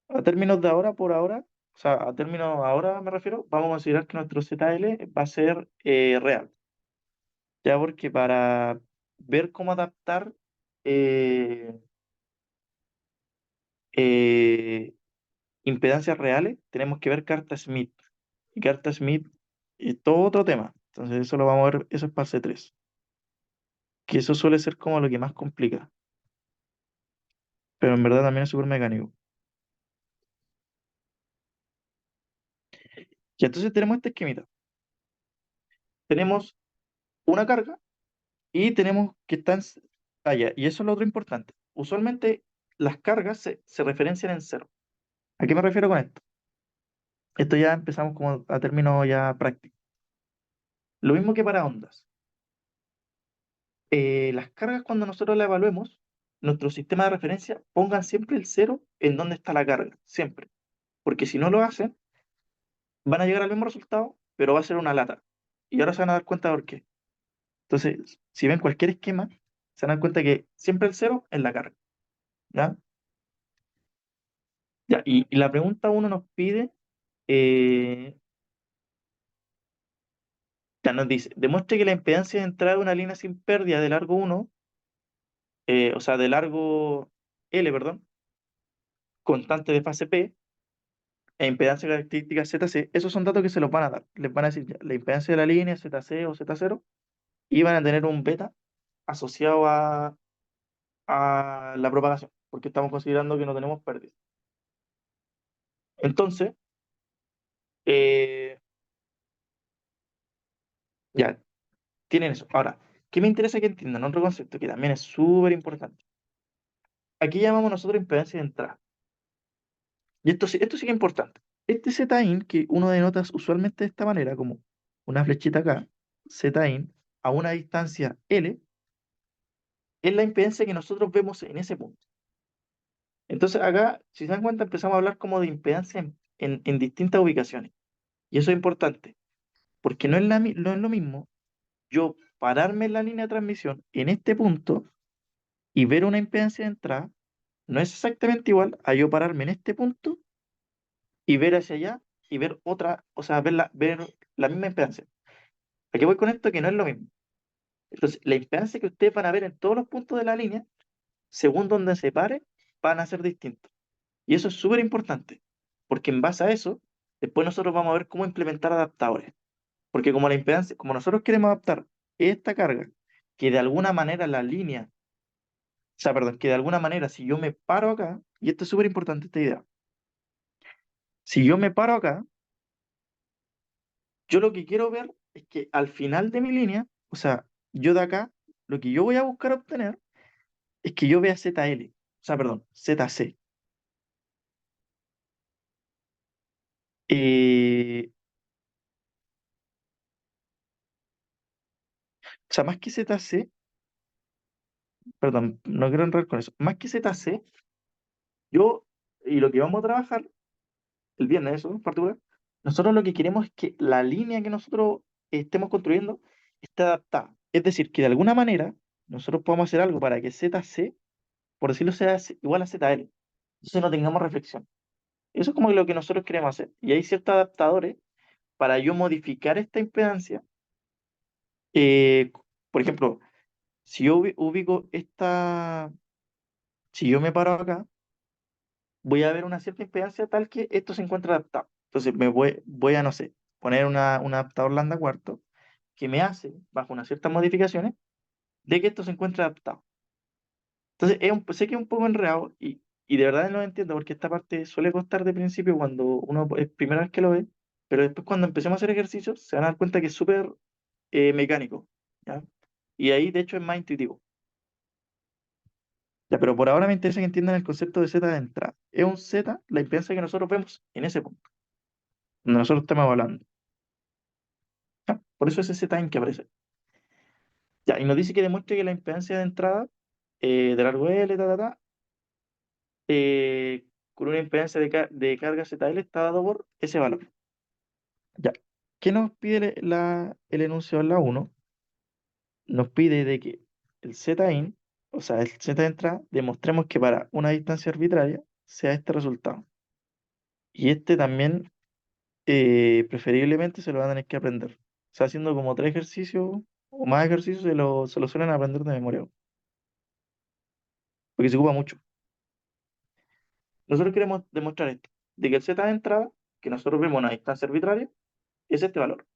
A términos de ahora, por ahora, o sea, a términos ahora me refiero, vamos a considerar que nuestro ZL va a ser real, ya porque para ver cómo adaptar eh, eh, impedancias reales, tenemos que ver carta Smith. Y carta Smith es todo otro tema. Entonces eso lo vamos a ver, eso es para el C3, que eso suele ser como lo que más complica, pero en verdad también es súper mecánico. Y entonces tenemos este esquemita. Tenemos una carga y tenemos que están allá. Y eso es lo otro importante. Usualmente las cargas se referencian en cero. ¿A qué me refiero con esto? Esto ya empezamos como a término ya práctico. Lo mismo que para ondas. Las cargas cuando nosotros las evaluemos, nuestro sistema de referencia pongan siempre el cero en donde está la carga. Siempre. Porque si no lo hacen, van a llegar al mismo resultado, pero va a ser una lata. Y ahora se van a dar cuenta de por qué. Entonces, si ven cualquier esquema, se van a dar cuenta que siempre el cero es la carga. ¿Ya? Ya, y la pregunta uno nos pide, eh, ya nos dice, demuestre que la impedancia de entrada de una línea sin pérdida de largo uno, o sea, de largo L, perdón, constante de fase P, e impedancia característica ZC, esos son datos que se los van a dar. Les van a decir ya, la impedancia de la línea ZC o Z0, y van a tener un beta asociado a la propagación, porque estamos considerando que no tenemos pérdida. Entonces, Eh, ya, tienen eso. Ahora, ¿qué me interesa que entiendan? Otro concepto que también es súper importante. Aquí llamamos nosotros impedancia de entrada. Y esto sí que es importante. Este Z-in, que uno denota usualmente de esta manera, como una flechita acá, Z-in, a una distancia L, es la impedancia que nosotros vemos en ese punto. Entonces acá, si se dan cuenta, empezamos a hablar como de impedancia en distintas ubicaciones. Y eso es importante, porque no es lo mismo yo pararme en la línea de transmisión en este punto y ver una impedancia de entrada, no es exactamente igual a yo pararme en este punto y ver hacia allá y ver otra, o sea, ver la misma impedancia. ¿A qué voy con esto? Que no es lo mismo. Entonces, la impedancia que ustedes van a ver en todos los puntos de la línea, según donde se pare, van a ser distintos. Y eso es súper importante, porque en base a eso, después nosotros vamos a ver cómo implementar adaptadores. Porque como la impedancia, como nosotros queremos adaptar esta carga, que de alguna manera la línea, o sea, perdón, que de alguna manera si yo me paro acá, y esto es súper importante esta idea, si yo me paro acá, yo lo que quiero ver es que al final de mi línea, o sea, yo de acá, lo que yo voy a buscar obtener es que yo vea ZL, o sea, perdón, ZC. O sea, más que ZC, perdón, no quiero entrar con eso, más que ZC, yo, y lo que vamos a trabajar el viernes, eso en particular, nosotros lo que queremos es que la línea que nosotros estemos construyendo esté adaptada. Es decir, que de alguna manera nosotros podamos hacer algo para que ZC, por decirlo, sea igual a ZL. Entonces no tengamos reflexión. Eso es como lo que nosotros queremos hacer. Y hay ciertos adaptadores para yo modificar esta impedancia. Eh, por ejemplo, si yo ubico esta, si yo me paro acá, voy a ver una cierta impedancia tal que esto se encuentra adaptado. Entonces voy a, no sé, poner un adaptador lambda cuarto que me hace, bajo unas ciertas modificaciones, de que esto se encuentra adaptado. Entonces, sé que es un poco enredado y de verdad no entiendo porque esta parte suele costar de principio cuando uno es primera vez que lo ve, pero después cuando empecemos a hacer ejercicios se van a dar cuenta que es súper mecánico, ¿ya? Y ahí de hecho es más intuitivo. Ya, pero por ahora me interesa que entiendan el concepto de Z de entrada. Es un Z, la impedancia que nosotros vemos en ese punto, donde nosotros estamos hablando. ¿Ya? Por eso es ese time que aparece. Ya, y nos dice que demuestre que la impedancia de entrada de largo L, con una impedancia de carga ZL está dado por ese valor. Ya. ¿Qué nos pide el enunciado en la uno? Nos pide de que el Zin, o sea, el Z de entrada, demostremos que para una distancia arbitraria sea este resultado. Y este también, preferiblemente, se lo van a tener que aprender. O sea, haciendo como 3 ejercicios o más ejercicios, se lo suelen aprender de memoria, porque se ocupa mucho. Nosotros queremos demostrar esto, de que el Z de entrada, que nosotros vemos a una distancia arbitraria, es este valor,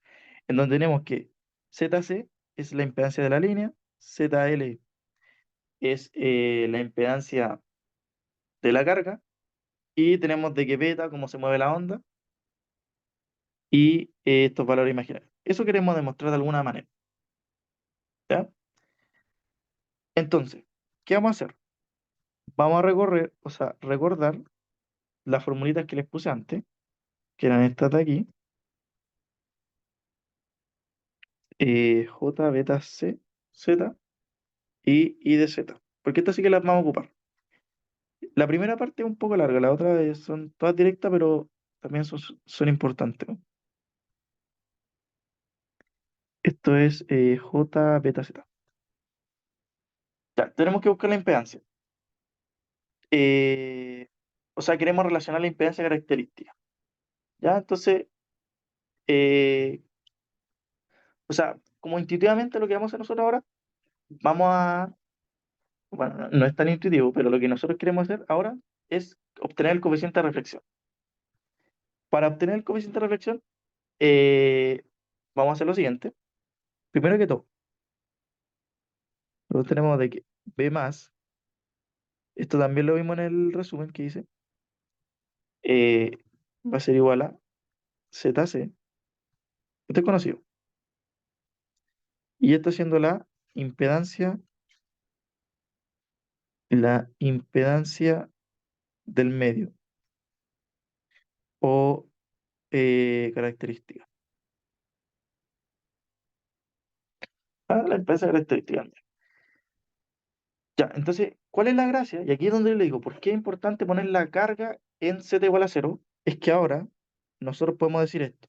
en donde tenemos que ZC es la impedancia de la línea, ZL es la impedancia de la carga, y tenemos de que beta, cómo se mueve la onda, y estos valores imaginarios. Eso queremos demostrar de alguna manera, ¿ya? Entonces, ¿qué vamos a hacer? Vamos a recorrer, o sea, recordar las formulitas que les puse antes, que eran estas de aquí, J, beta, C, Z y I de Z, porque estas sí que las vamos a ocupar. La primera parte es un poco larga, la otra son todas directas, pero también son importantes, ¿no? Esto es J beta Z. Ya, tenemos que buscar la impedancia. Eh, o sea, queremos relacionar la impedancia característica. ¿Ya? Entonces, eh, o sea, como intuitivamente lo que vamos a hacer nosotros ahora, vamos a, bueno, no es tan intuitivo, pero lo que nosotros queremos hacer ahora es obtener el coeficiente de reflexión. Para obtener el coeficiente de reflexión, eh, vamos a hacer lo siguiente. Primero que todo, nosotros tenemos de que B más, esto también lo vimos en el resumen que hice, eh, va a ser igual a ZC, esto es conocido, y esto siendo la impedancia del medio o característica. La impedancia característica. Ya, entonces, ¿cuál es la gracia? Y aquí es donde yo le digo, ¿por qué es importante poner la carga en Z igual a cero? Es que ahora nosotros podemos decir esto.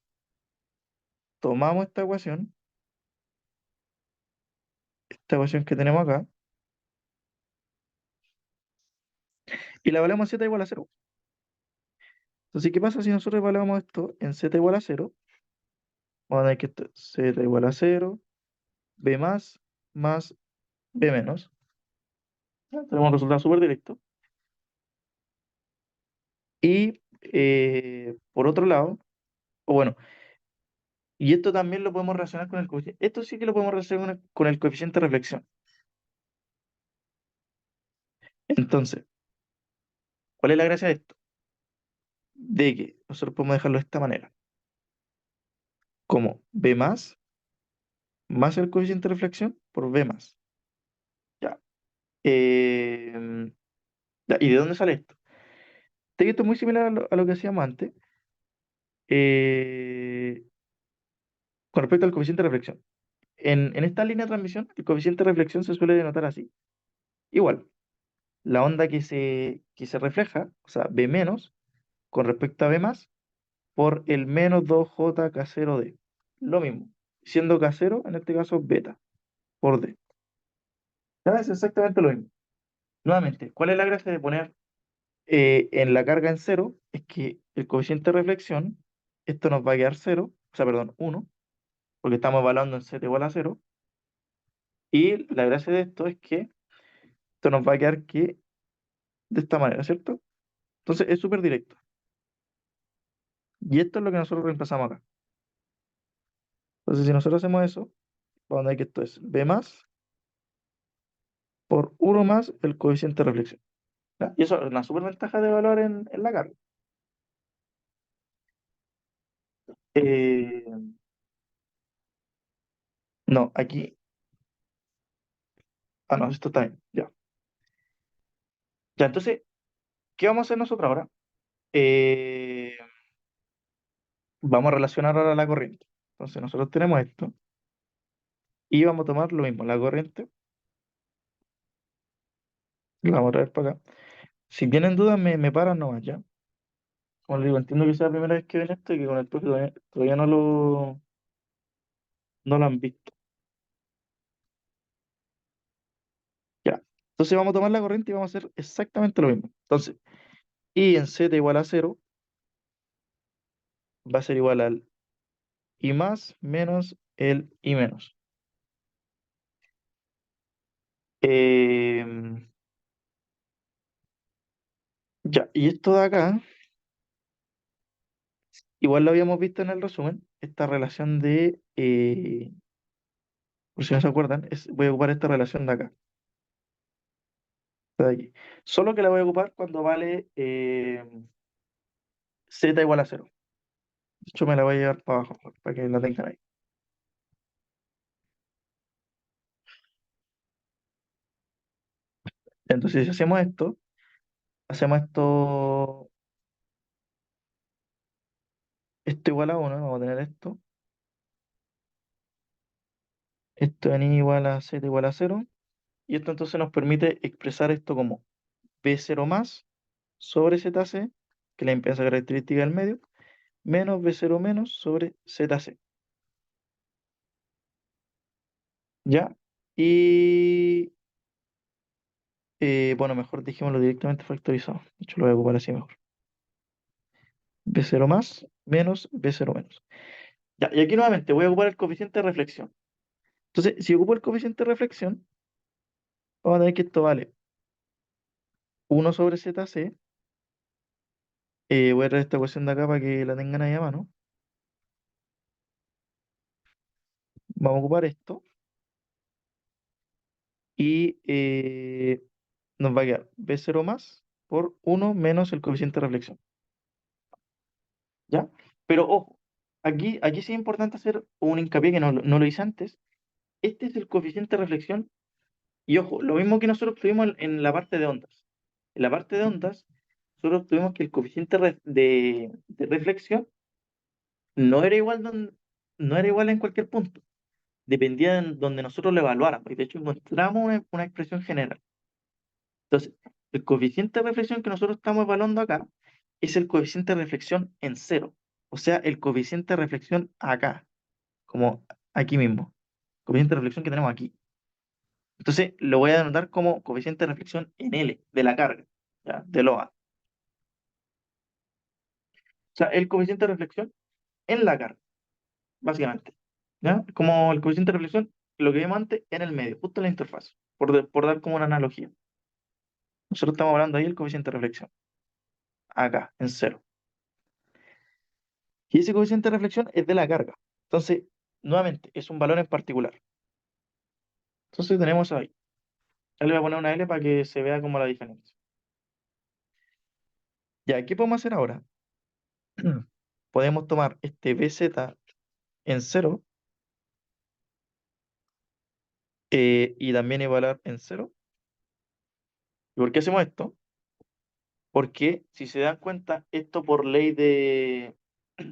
Tomamos esta ecuación que tenemos acá, y la evaluamos en Z igual a cero. Entonces, ¿qué pasa si nosotros evaluamos esto en Z igual a cero? Vamos a tener que esto es Z igual a cero, B más B menos. ¿Ya? Tenemos un resultado súper directo. Y por otro lado, o bueno, y esto también lo podemos relacionar con el coeficiente. Esto sí que lo podemos relacionar con el coeficiente de reflexión. Entonces, ¿cuál es la gracia de esto? De que nosotros podemos dejarlo de esta manera, como B más el coeficiente de reflexión por B más. Ya. Eh, ya, ¿y de dónde sale esto? De que esto es muy similar a lo que hacíamos antes, eh, con respecto al coeficiente de reflexión. En esta línea de transmisión, el coeficiente de reflexión se suele denotar así. Igual, la onda que se refleja, o sea, B menos, con respecto a B más, por el menos 2J K0D. Lo mismo, siendo K0, en este caso, beta, por D. ¿Ya? Es exactamente lo mismo. Nuevamente, ¿cuál es la gracia de poner en la carga en cero? Es que el coeficiente de reflexión, esto nos va a quedar cero, o sea, perdón, 1, porque estamos evaluando en z igual a cero, y la gracia de esto es que esto nos va a quedar que de esta manera, ¿cierto? Entonces es súper directo. Y esto es lo que nosotros reemplazamos acá. Entonces, si nosotros hacemos eso, vamos a ver que esto es B más por 1 más el coeficiente de reflexión. ¿Ya? Y eso es una súper ventaja de evaluar en la carga. Eh, no, aquí. Ah, no, esto está bien. Ya. Ya, entonces, ¿qué vamos a hacer nosotros ahora? Eh, Vamos a relacionar ahora la corriente. Entonces, nosotros tenemos esto y vamos a tomar lo mismo, la corriente, la vamos a traer para acá. Si tienen dudas, me paran nomás, ¿ya? Como les digo, entiendo que sea la primera vez que ven esto y que con el profe todavía no lo han visto. Ya. Entonces vamos a tomar la corriente y vamos a hacer exactamente lo mismo. Entonces, I en Z igual a cero va a ser igual al I más menos el I menos. Em, ya, y esto de acá, igual lo habíamos visto en el resumen, esta relación por si no se acuerdan, voy a ocupar esta relación de acá, esta de aquí. Solo que la voy a ocupar cuando vale Z igual a cero. De hecho, me la voy a llevar para abajo, para que la tengan ahí. Entonces, si hacemos esto igual a 1, vamos a tener esto en I igual a Z igual a cero, y esto entonces nos permite expresar esto como B0 más sobre ZC, que es la impedancia característica del medio, menos B0 menos sobre ZC. ¿Ya? Y bueno, mejor dijémoslo directamente factorizado. De hecho, lo voy a ocupar así mejor. B0 más menos B0 menos. Ya, y aquí nuevamente voy a ocupar el coeficiente de reflexión. Entonces, si ocupo el coeficiente de reflexión, vamos a tener que esto vale 1 sobre ZC. Voy a traer esta ecuación de acá para que la tengan ahí a mano. Vamos a ocupar esto. Y nos va a quedar B0 más por 1 menos el coeficiente de reflexión. ¿Ya? Pero ojo. aquí sí es importante hacer un hincapié que no lo hice antes. Este es el coeficiente de reflexión. Y ojo, lo mismo que nosotros tuvimos en la parte de ondas. En la parte de ondas, nosotros tuvimos que el coeficiente de reflexión no era igual, no era igual en cualquier punto. Dependía de donde nosotros lo evaluáramos. Y de hecho encontramos una expresión general. Entonces, el coeficiente de reflexión que nosotros estamos evaluando acá es el coeficiente de reflexión en cero. O sea, el coeficiente de reflexión acá, como aquí mismo. Coeficiente de reflexión que tenemos aquí. Entonces, lo voy a denotar como coeficiente de reflexión en L, de la carga, ¿ya? De LOA. O sea, el coeficiente de reflexión en la carga, básicamente. ¿Ya? Como el coeficiente de reflexión, lo que vimos antes, en el medio, justo en la interfaz, por dar como una analogía. Nosotros estamos hablando ahí del coeficiente de reflexión, acá, en cero. Y ese coeficiente de reflexión es de la carga. Entonces, nuevamente, es un valor en particular. Entonces tenemos ahí. Ya le voy a poner una L para que se vea como la diferencia. Ya, ¿qué podemos hacer ahora? Podemos tomar este BZ en cero y también evaluar en cero. ¿Y por qué hacemos esto? Porque si se dan cuenta, esto por ley de, o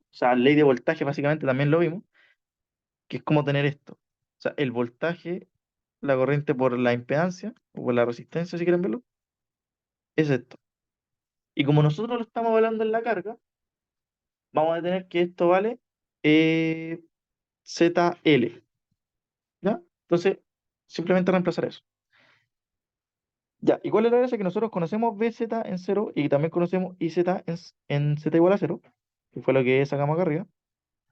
sea, ley de voltaje básicamente también lo vimos, que es como tener esto. O sea, el voltaje, la corriente por la impedancia, o por la resistencia, si quieren verlo, es esto. Y como nosotros lo estamos evaluando en la carga, vamos a tener que esto vale eh, ZL, ¿ya? Entonces, simplemente reemplazar eso. Ya, ¿y cuál es la gracia? Que nosotros conocemos BZ en cero y también conocemos IZ en Z igual a cero, que fue lo que sacamos acá arriba.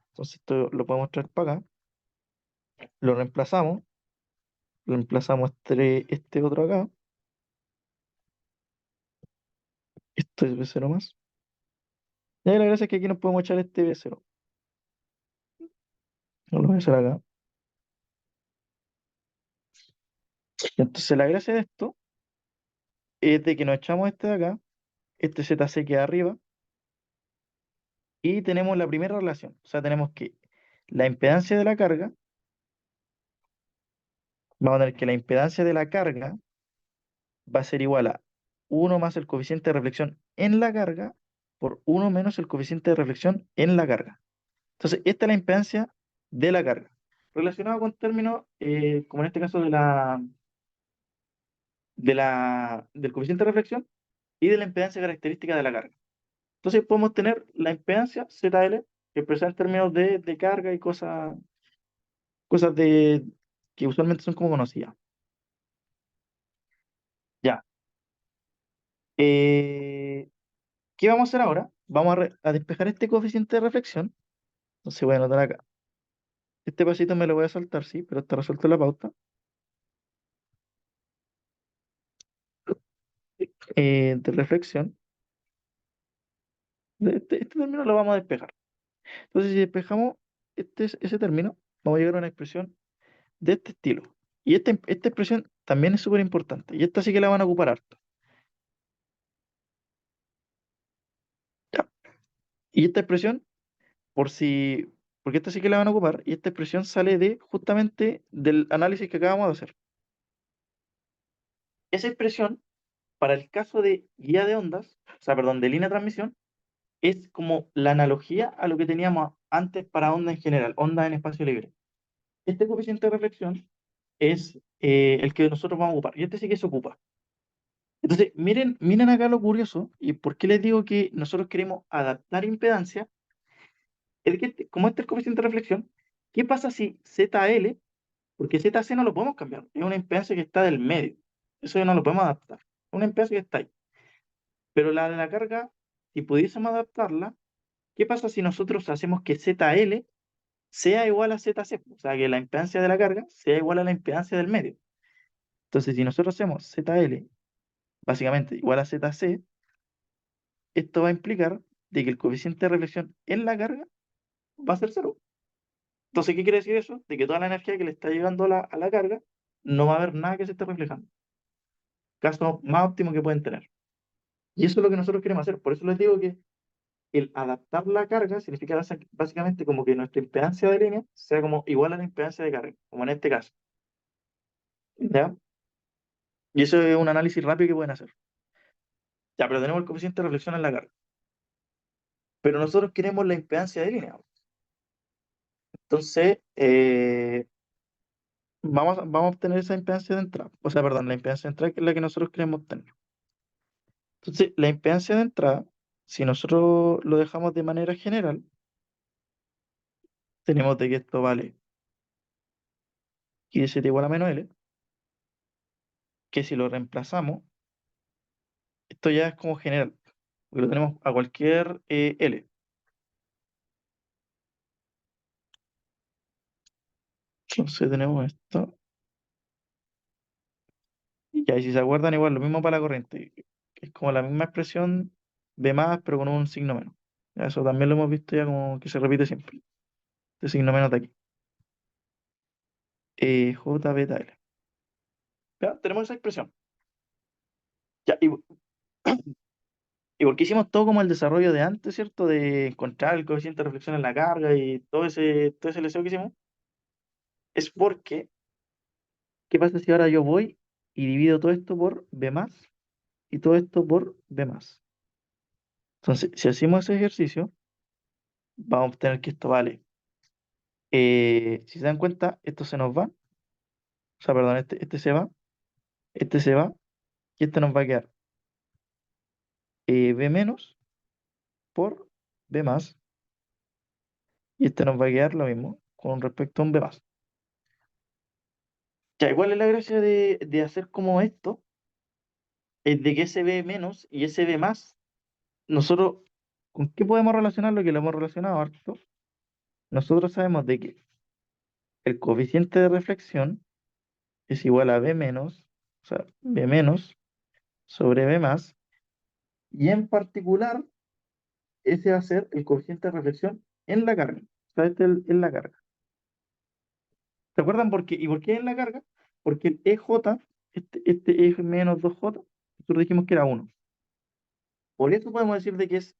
Entonces esto lo podemos traer para acá, lo reemplazamos este otro acá, esto es B0 más. Y ahí la gracia es que aquí nos podemos echar este B0. No lo voy a hacer acá. Y entonces la gracia de esto es de que nos echamos este de acá, este ZC queda arriba, y tenemos la primera relación. O sea, tenemos que la impedancia de la carga, vamos a tener que la impedancia de la carga va a ser igual a uno más el coeficiente de reflexión en la carga por uno menos el coeficiente de reflexión en la carga. Entonces, esta es la impedancia de la carga, relacionado con términos como en este caso del coeficiente de reflexión y de la impedancia característica de la carga. Entonces, podemos tener la impedancia ZL, que expresada en términos de carga y cosas que usualmente son como conocidas. Ya. Eh, ¿Qué vamos a hacer ahora? Vamos a despejar este coeficiente de reflexión. Entonces voy a anotar acá. Este pasito me lo voy a saltar, sí, pero está resuelto en la pauta. De reflexión. Este término lo vamos a despejar. Entonces, si despejamos ese término, vamos a llegar a una expresión de este estilo. Y esta expresión también es súper importante. Y esta sí que la van a ocupar harto. Ya. Y esta expresión, porque esta sí que la van a ocupar, y esta expresión sale justamente del análisis que acabamos de hacer. Esa expresión, para el caso de guía de ondas, o sea, perdón, de línea de transmisión, es como la analogía a lo que teníamos antes para onda en general, onda en espacio libre. Este coeficiente de reflexión es el que nosotros vamos a ocupar, y este sí que se ocupa. Entonces, miren acá lo curioso, y por qué les digo que nosotros queremos adaptar impedancia, es que como este es el coeficiente de reflexión, ¿qué pasa si ZL, porque ZC no lo podemos cambiar, es una impedancia que está del medio, eso ya no lo podemos adaptar, es una impedancia que está ahí. Pero la de la carga, si pudiésemos adaptarla, ¿qué pasa si nosotros hacemos que ZL sea igual a ZC? O sea, que la impedancia de la carga sea igual a la impedancia del medio. Entonces, si nosotros hacemos ZL básicamente igual a ZC, esto va a implicar de que el coeficiente de reflexión en la carga va a ser cero. Entonces, ¿qué quiere decir eso? De que toda la energía que le está llegando a la carga no va a haber nada que se esté reflejando. Caso más óptimo que pueden tener. Y eso es lo que nosotros queremos hacer. Por eso les digo que el adaptar la carga significa básicamente como que nuestra impedancia de línea sea como igual a la impedancia de carga, como en este caso. ¿Ya? Y eso es un análisis rápido que pueden hacer. Ya, pero tenemos el coeficiente de reflexión en la carga. Pero nosotros queremos la impedancia de línea. Entonces, vamos a obtener esa impedancia de entrada. O sea, perdón, la impedancia de entrada que es la que nosotros queremos obtener. Entonces, la impedancia de entrada, si nosotros lo dejamos de manera general, tenemos de que esto vale y z igual a menos L, que si lo reemplazamos, esto ya es como general, porque lo tenemos a cualquier L. Entonces tenemos esto. Y ahí si se acuerdan, igual lo mismo para la corriente, que es como la misma expresión B más, pero con un signo menos. Ya, eso también lo hemos visto ya como que se repite siempre. Este signo menos de aquí. J beta L. Ya, tenemos esa expresión. Ya, y porque hicimos todo como el desarrollo de antes, ¿cierto? De encontrar el coeficiente de reflexión en la carga y todo ese leseo que hicimos, es porque, ¿qué pasa si ahora yo voy y divido todo esto por B más y todo esto por B más? Entonces, si hacemos ese ejercicio, vamos a obtener que esto vale. Si se dan cuenta, esto se nos va, o sea, perdón, este se va, y este nos va a quedar B menos por B más, y este nos va a quedar lo mismo con respecto a un B más. Ya, igual es la gracia de hacer como esto, es de que ese B menos y ese B más, nosotros, ¿con qué podemos relacionar lo que lo hemos relacionado harto? Nosotros sabemos de que el coeficiente de reflexión es igual a B menos, o sea, B menos sobre B más, y en particular, ese va a ser el coeficiente de reflexión en la carga. O sea, este es en la carga. ¿Se acuerdan por qué? ¿Y por qué en la carga? Porque el EJ, este E menos 2J, nosotros dijimos que era 1. Por eso podemos decir de que es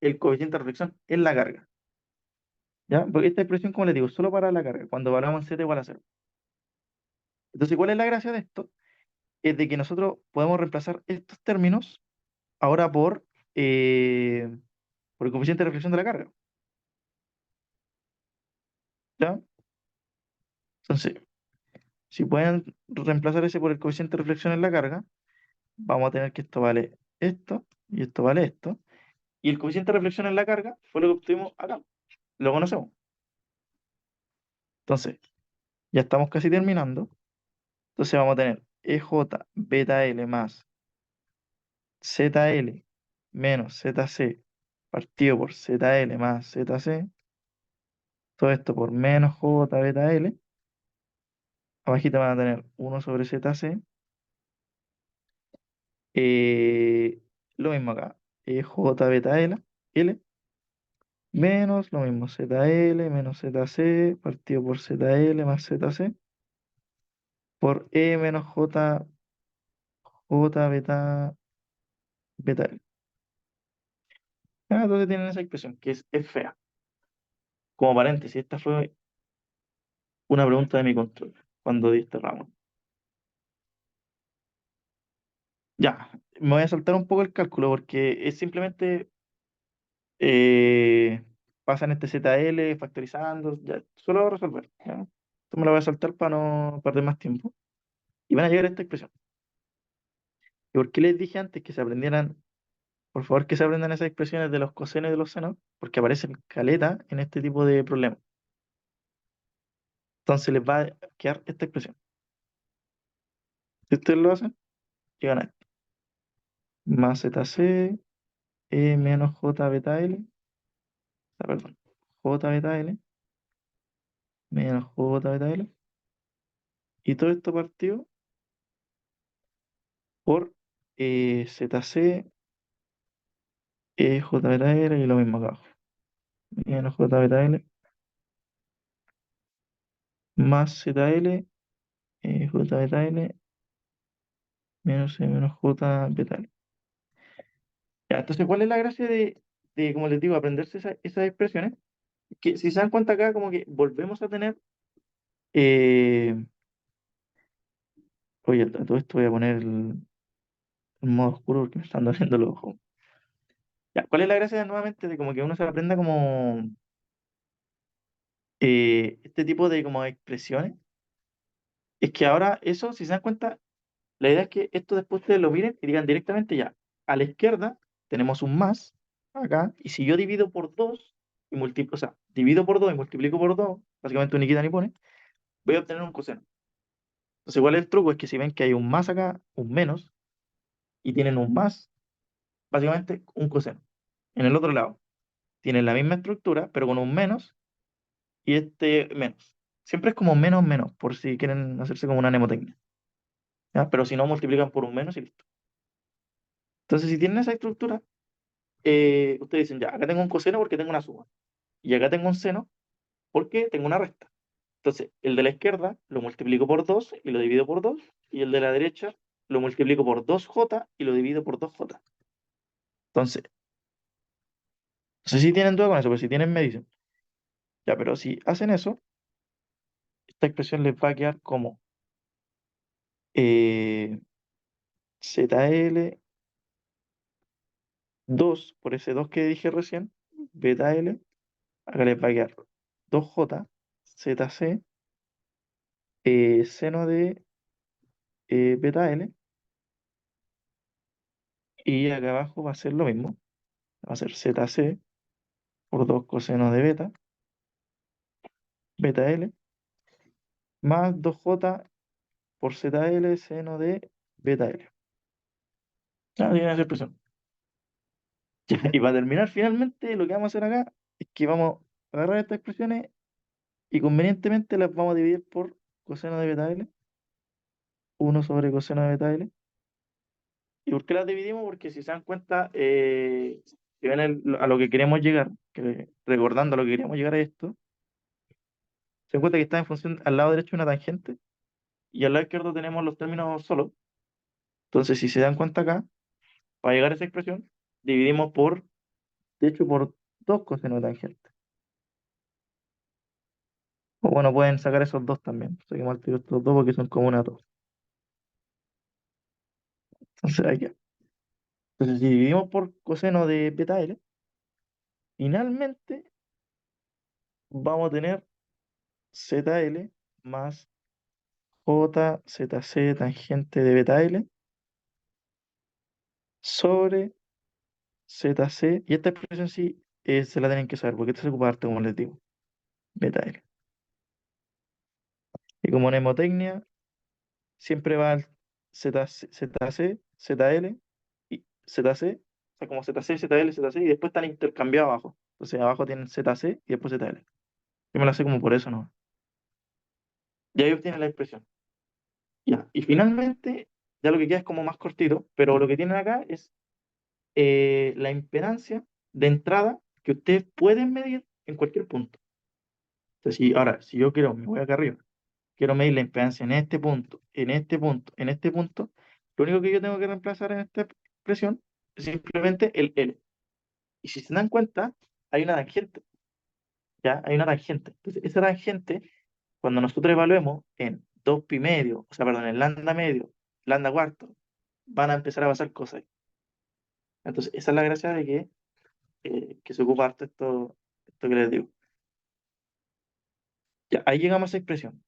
el coeficiente de reflexión en la carga. ¿Ya? Porque esta expresión, como les digo, solo para la carga, cuando evaluamos en z igual a 0. Entonces, ¿cuál es la gracia de esto? Es de que nosotros podemos reemplazar estos términos ahora eh, por el coeficiente de reflexión de la carga. ¿Ya? Entonces, si pueden reemplazar ese por el coeficiente de reflexión en la carga, vamos a tener que esto vale esto y esto vale esto. Y el coeficiente de reflexión en la carga fue lo que obtuvimos acá. Lo conocemos. Entonces, ya estamos casi terminando. Entonces vamos a tener EJ beta L más ZL menos ZC partido por ZL más ZC. Todo esto por menos J beta L. Abajito van a tener 1 sobre ZC. Lo mismo acá. J beta L menos lo mismo ZL menos ZC partido por ZL más ZC por E menos J beta L. Entonces tienen esa expresión que es fea. Como paréntesis, esta fue una pregunta de mi control cuando di este ramo. Ya, me voy a saltar un poco el cálculo porque es simplemente eh, pasan este ZL factorizando, ya, solo resolver. ¿Ya? Esto me lo voy a saltar para no perder más tiempo. Y van a llegar a esta expresión. ¿Y por qué les dije antes que se aprendieran, por favor, que se aprendan esas expresiones de los cosenos y de los senos? Porque aparecen caleta en este tipo de problemas. Entonces les va a quedar esta expresión. Si ustedes lo hacen, llegan a esto. Más ZC, E menos J beta L, perdón, J beta L, menos J beta L, y todo esto partido por ZC, J beta L, y lo mismo acá abajo. Menos J beta L, más ZL, J beta L, menos E menos J beta L. Ya, entonces, ¿cuál es la gracia de de, como les digo, aprenderse esas expresiones, que si se dan cuenta acá, como que volvemos a tener, eh, oye, a todo esto voy a poner el modo oscuro porque me están doliendo los ojos. Ya, ¿cuál es la gracia nuevamente de como que uno se aprenda como este tipo de como expresiones? Es que ahora eso, si se dan cuenta, la idea es que esto después ustedes lo miren y digan directamente ya, a la izquierda tenemos un más acá, y si yo divido por 2 y multiplico, o sea, divido por 2 y multiplico por 2 básicamente un quita ni pone, voy a obtener un coseno. Entonces, igual el truco es que si ven que hay un más acá, un menos, y tienen un más, básicamente un coseno. En el otro lado, tienen la misma estructura, pero con un menos y este menos. Siempre es como menos menos, por si quieren hacerse como una mnemotecnia. ¿Ya? Pero si no, multiplican por un menos y listo. Entonces, si tienen esa estructura, ustedes dicen, ya, acá tengo un coseno porque tengo una suma. Y acá tengo un seno porque tengo una resta. Entonces, el de la izquierda lo multiplico por 2 y lo divido por 2. Y el de la derecha lo multiplico por 2j y lo divido por 2j. Entonces, no sé si tienen duda con eso, pero si tienen, me dicen. Ya, pero si hacen eso, esta expresión les va a quedar como eh, ZL 2 por ese 2 que dije recién, beta L, acá les va a quedar 2J, ZC, seno de beta L, y acá abajo va a ser lo mismo, va a ser ZC por 2 coseno de beta L, más 2J por ZL seno de beta L. Ya tiene esa expresión. Y para terminar, finalmente, lo que vamos a hacer acá es que vamos a agarrar estas expresiones y convenientemente las vamos a dividir por coseno de beta L, 1 sobre coseno de beta L. ¿Y por qué las dividimos? Porque si se dan cuenta, si ven a lo que queremos llegar, recordando a lo que queríamos llegar a esto, se dan cuenta que está en función al lado derecho de una tangente y al lado izquierdo tenemos los términos solos. Entonces, si se dan cuenta acá, para llegar a esa expresión, dividimos por, de hecho, por 2 cosenos de tangente. O bueno, pueden sacar esos dos también. Saquemos al tiro estos dos porque son comunes a todos. Entonces, ahí queda. Entonces, si dividimos por coseno de beta L, finalmente vamos a tener ZL más JZC tangente de beta L sobre ZC. Y esta expresión sí se la tienen que saber porque esta se ocupa harto, como les digo, beta L. Y como mnemotecnia, siempre va al ZC, ZL y ZC. O sea, como ZC, ZL, ZC y después están intercambiados abajo. Entonces abajo tienen ZC y después ZL. Yo me la sé como por eso, ¿no? Y ahí obtienen la expresión. Ya. Y finalmente, ya lo que queda es como más cortito, pero lo que tienen acá es la impedancia de entrada que ustedes pueden medir en cualquier punto. Entonces, ahora, si yo quiero, me voy acá arriba, quiero medir la impedancia en este punto, en este punto, en este punto, lo único que yo tengo que reemplazar en esta expresión es simplemente el L. Y si se dan cuenta, hay una tangente, ¿ya? Hay una tangente. Entonces, esa tangente, cuando nosotros evaluemos en 2 pi medio, o sea, perdón, en lambda medio, lambda cuarto, van a empezar a pasar cosas. Entonces, esa es la gracia de que se ocupa harto esto que les digo. Ya, ahí llegamos a esa expresión.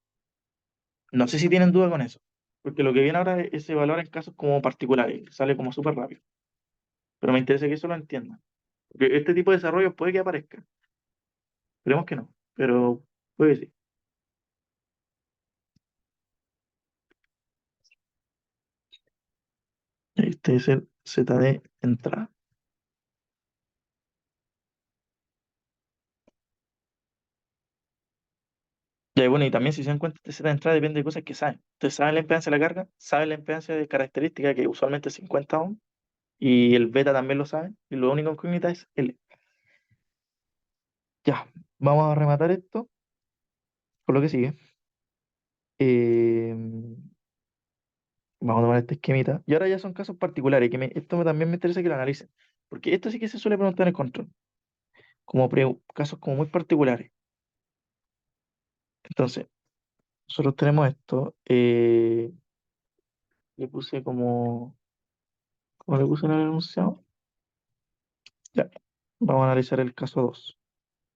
No sé si tienen duda con eso, porque lo que viene ahora es evaluar en casos como particulares, sale como súper rápido, pero me interesa que eso lo entiendan, porque este tipo de desarrollo puede que aparezca, esperemos que no, pero puede que sí. Este es el ZD entrada. Ya, y bueno, y también si se dan cuenta, este Z de entrada depende de cosas que saben. Ustedes saben la impedancia de la carga, saben la impedancia de característica, que usualmente es 50 ohm, y el beta también lo saben, y lo único incógnita es L. Ya, vamos a rematar esto por lo que sigue. Eh, Vamos a tomar este esquemita. Y ahora ya son casos particulares, también me interesa que lo analicen. porque esto sí que se suele preguntar en el control, como casos como muy particulares. Entonces, nosotros tenemos esto, le puse como le puse en el enunciado. Ya, vamos a analizar el caso 2.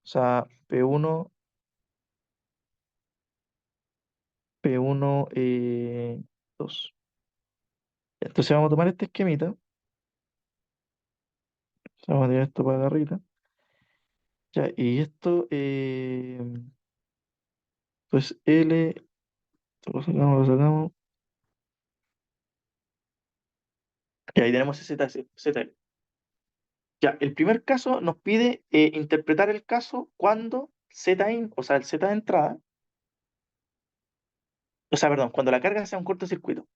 O sea, P1, 2. Entonces vamos a tomar este esquemita, vamos a tirar esto para arriba. Ya, y esto, pues L, esto lo sacamos. Y ahí tenemos ese ZL. Ya, el primer caso nos pide interpretar el caso cuando Zin, o sea, el Z de entrada, o sea, perdón, cuando la carga sea un cortocircuito.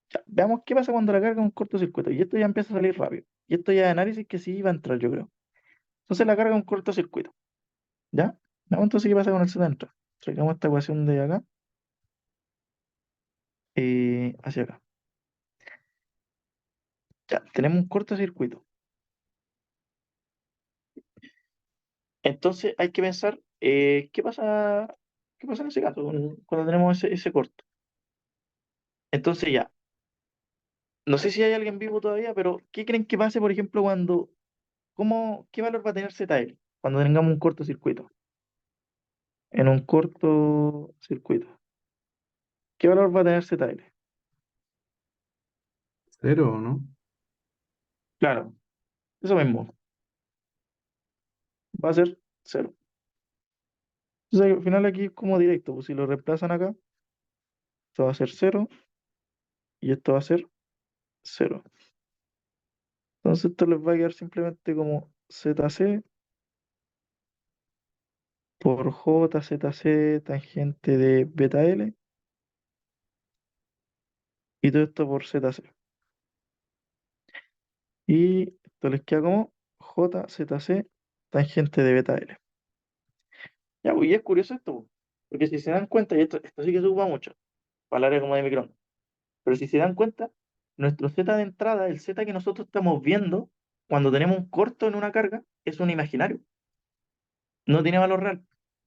Ya, veamos qué pasa cuando la carga es un cortocircuito. Y esto ya empieza a salir rápido. Y esto ya es análisis que sí va a entrar, yo creo. Entonces la carga es un cortocircuito. ¿Ya? Veamos entonces qué pasa con el Z de entrada. Traigamos esta ecuación de acá hacia acá. Ya, tenemos un cortocircuito. Entonces hay que pensar qué pasa en ese caso cuando tenemos ese corto. Entonces ya, no sé si hay alguien vivo todavía, pero ¿qué creen que pase, por ejemplo, qué valor va a tener ZL cuando tengamos un cortocircuito? En un cortocircuito. ¿Qué valor va a tener ZL? Cero, ¿no? Claro, eso mismo, va a ser cero. Entonces al final aquí es como directo, pues si lo reemplazan acá, esto va a ser cero y esto va a ser cero. Entonces esto les va a quedar simplemente como ZC por JZC tangente de beta L y todo esto por ZC. Y esto les queda como JZC tangente de beta L. Ya, pues, y es curioso esto, pues, porque si se dan cuenta, y esto sí que se ocupa mucho, para el área como de micrón, pero si se dan cuenta, nuestro Z de entrada, el Z que nosotros estamos viendo cuando tenemos un corto en una carga, es un imaginario, no tiene valor real.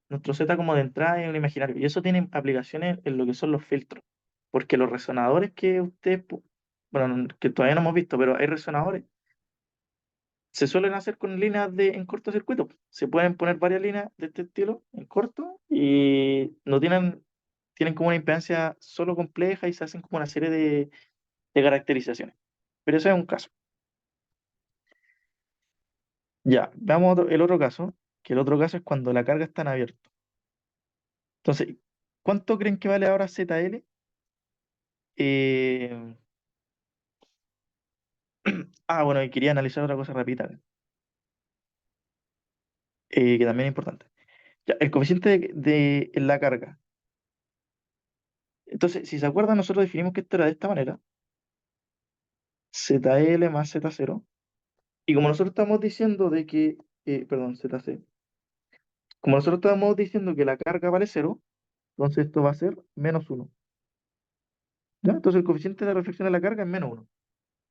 Nuestro Z como de entrada es un imaginario, y eso tiene aplicaciones en lo que son los filtros, porque los resonadores que ustedes, bueno, que todavía no hemos visto, pero hay resonadores se suelen hacer con líneas en cortocircuito. Se pueden poner varias líneas de este estilo en corto y no tienen como una impedancia solo compleja y se hacen como una serie de caracterizaciones. Pero ese es un caso. Ya, veamos el otro caso, que el otro caso es cuando la carga está en abierto. Entonces, ¿cuánto creen que vale ahora ZL? Eh, bueno, y quería analizar otra cosa rápida, que también es importante. Ya, el coeficiente en la carga. Entonces, si se acuerdan, nosotros definimos que esto era de esta manera. ZL más Z0. Y como nosotros estamos diciendo perdón, ZC, como nosotros estamos diciendo que la carga vale cero, entonces esto va a ser menos uno. ¿Ya? Entonces el coeficiente de reflexión de la carga es menos uno.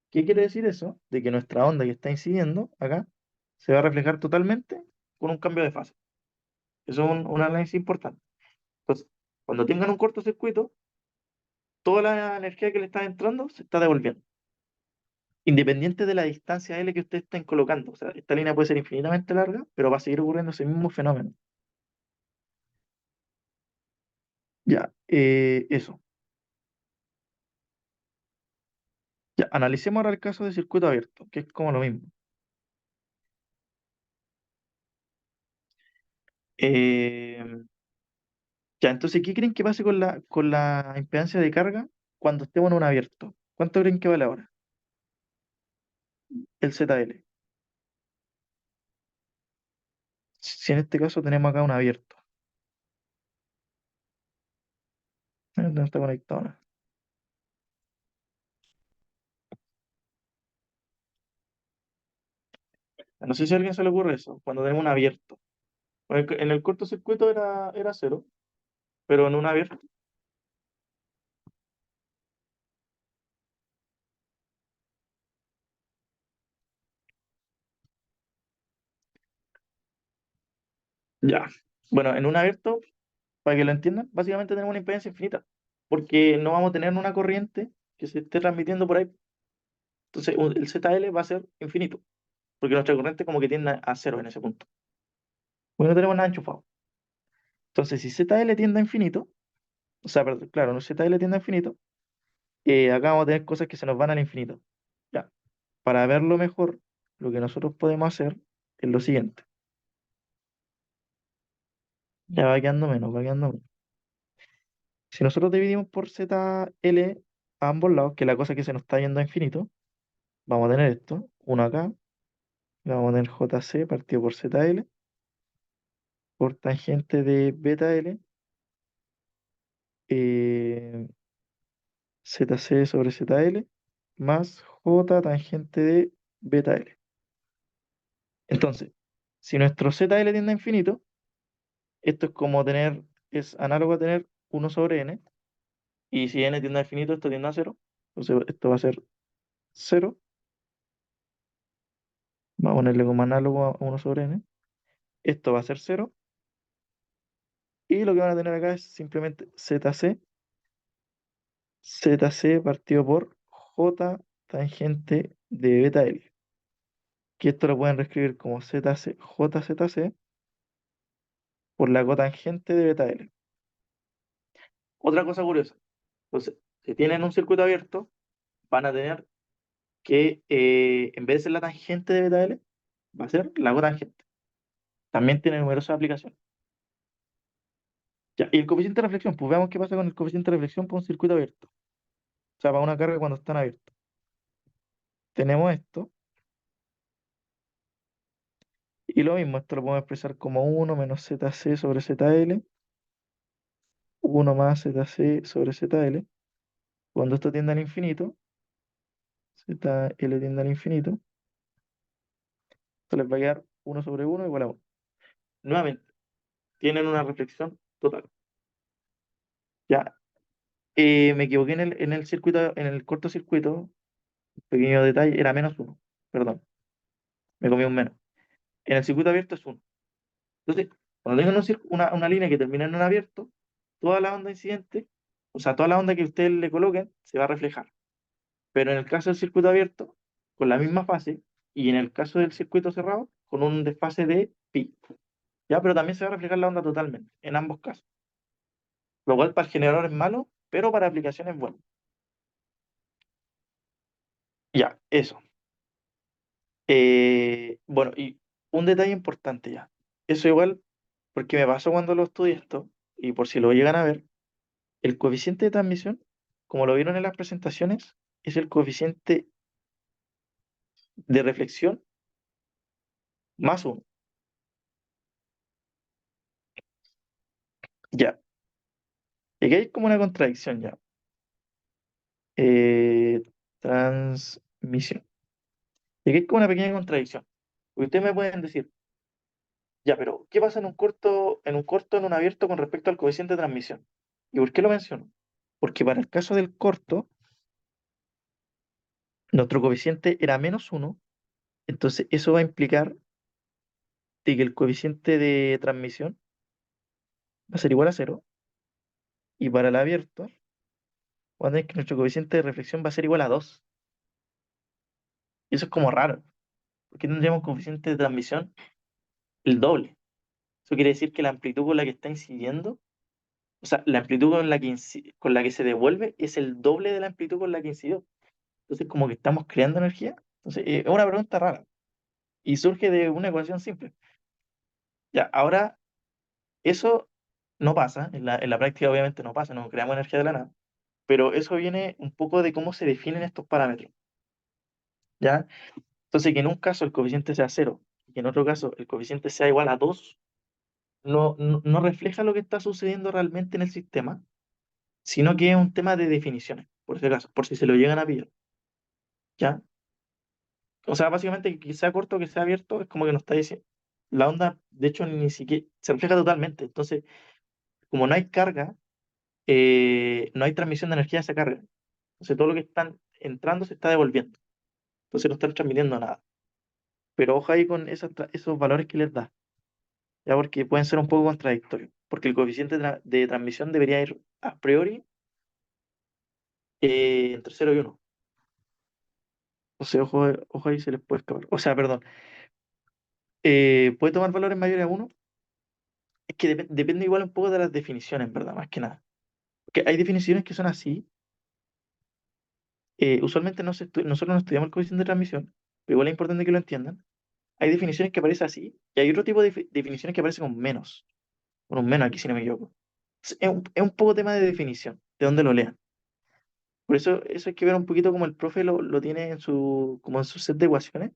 ¿Qué quiere decir eso? De que nuestra onda que está incidiendo acá se va a reflejar totalmente con un cambio de fase. Eso es un análisis importante. Entonces, cuando tengan un cortocircuito, toda la energía que le está entrando se está devolviendo, independiente de la distancia L que ustedes estén colocando. O sea, esta línea puede ser infinitamente larga, pero va a seguir ocurriendo ese mismo fenómeno. Ya, eso. Ya, analicemos ahora el caso de circuito abierto, que es como lo mismo. Eh, ya, entonces, ¿qué creen que pase con la impedancia de carga cuando estemos en un abierto? ¿Cuánto creen que vale ahora? El ZL. Si en este caso tenemos acá un abierto. No está conectado ahora. No sé si a alguien se le ocurre eso, cuando tenemos un abierto. En el cortocircuito era cero, pero en un abierto. Ya. Bueno, en un abierto, para que lo entiendan, básicamente tenemos una impedancia infinita, porque no vamos a tener una corriente que se esté transmitiendo por ahí. Entonces, el ZL va a ser infinito, porque nuestra corriente como que tiende a cero en ese punto, porque no tenemos nada enchufado. Entonces, si ZL tiende a infinito, o sea, perdón, claro, no ZL tiende a infinito, acá vamos a tener cosas que se nos van al infinito. Ya. Para verlo mejor, lo que nosotros podemos hacer es lo siguiente. Ya va quedando menos, va quedando menos. Si nosotros dividimos por ZL a ambos lados, que es la cosa que se nos está yendo a infinito, vamos a tener esto, uno acá, y vamos a tener JC partido por ZL, por tangente de beta L, eh, ZC sobre ZL, más J tangente de beta L. Entonces, si nuestro ZL tiende a infinito, esto es como tener, es análogo a tener uno sobre n, y si n tiende a infinito, esto tiende a cero. Entonces, esto va a ser cero. Vamos a ponerle como análogo a uno sobre n. Esto va a ser cero. Y lo que van a tener acá es simplemente ZC partido por J tangente de beta L. Que esto lo pueden reescribir como JZC por la cotangente de beta L. Otra cosa curiosa. Entonces, si tienen un circuito abierto, van a tener que, en vez de ser la tangente de beta L, va a ser la cotangente. También tiene numerosas aplicaciones. Ya, y el coeficiente de reflexión, pues veamos qué pasa con el coeficiente de reflexión para un circuito abierto. O sea, para una carga cuando están abiertos. Tenemos esto, y lo mismo, esto lo podemos expresar como uno menos ZC sobre ZL, uno más ZC sobre ZL. Cuando esto tiende al infinito, ZL tiende al infinito, esto les va a quedar uno sobre uno igual a 1. Nuevamente, tienen una reflexión total. Ya, me equivoqué en el circuito, en el cortocircuito, pequeño detalle, era menos uno. Perdón, me comí un menos. En el circuito abierto es uno. Entonces, cuando tengan una línea que termina en un abierto, toda la onda incidente, o sea, toda la onda que ustedes le coloquen, se va a reflejar. Pero en el caso del circuito abierto, con la misma fase, y en el caso del circuito cerrado, con un desfase de pi. ¿Ya? Pero también se va a reflejar la onda totalmente, en ambos casos. Lo cual para el generador es malo, pero para aplicaciones es bueno. Ya, eso. Bueno, y un detalle importante ya. Eso igual, porque me pasó cuando lo estudié esto, y por si lo llegan a ver, el coeficiente de transmisión, como lo vieron en las presentaciones, es el coeficiente de reflexión más uno. Ya. Y aquí hay como una contradicción ya. Eh, transmisión. Y aquí hay como una pequeña contradicción. Porque ustedes me pueden decir, ya, pero ¿qué pasa en un abierto con respecto al coeficiente de transmisión? ¿Y por qué lo menciono? Porque para el caso del corto, nuestro coeficiente era menos uno, entonces eso va a implicar de que el coeficiente de transmisión va a ser igual a cero, y para el abierto, vamos a tener que nuestro coeficiente de reflexión va a ser igual a 2. Y eso es como raro, porque tendríamos coeficiente de transmisión el doble. Eso quiere decir que la amplitud con la que está incidiendo, o sea, la amplitud con la que se devuelve es el doble de la amplitud con la que incidió. Entonces, como que estamos creando energía. Entonces, es una pregunta rara. Y surge de una ecuación simple. Ya, ahora, eso no pasa. En la práctica, obviamente, no pasa. No creamos energía de la nada. Pero eso viene un poco de cómo se definen estos parámetros. ¿Ya? Entonces, que en un caso el coeficiente sea cero y que en otro caso el coeficiente sea igual a 2 no refleja lo que está sucediendo realmente en el sistema, sino que es un tema de definiciones, por si acaso, por si se lo llegan a pillar, ¿ya? O sea, básicamente que sea corto o que sea abierto, es como que nos está diciendo, la onda, de hecho, ni siquiera se refleja totalmente, entonces, como no hay carga, no hay transmisión de energía a esa carga, entonces todo lo que están entrando se está devolviendo, entonces no están transmitiendo nada, pero ojo ahí con esos valores que les da, ya porque pueden ser un poco contradictorios, porque el coeficiente de transmisión debería ir a priori entre 0 y 1. O sea, ojo ahí se les puede escapar. O sea, perdón, puede tomar valores mayores a 1. Es que depende igual un poco de las definiciones, ¿verdad? Más que nada. Porque hay definiciones que son así. Usualmente nosotros no estudiamos el coeficiente de transmisión, pero igual es importante que lo entiendan. Hay definiciones que aparecen así, y hay otro tipo de definiciones que aparecen con un menos aquí, si no me equivoco. Es un poco tema de definición, de dónde lo lean. Por eso hay que ver un poquito cómo el profe lo tiene como en su set de ecuaciones,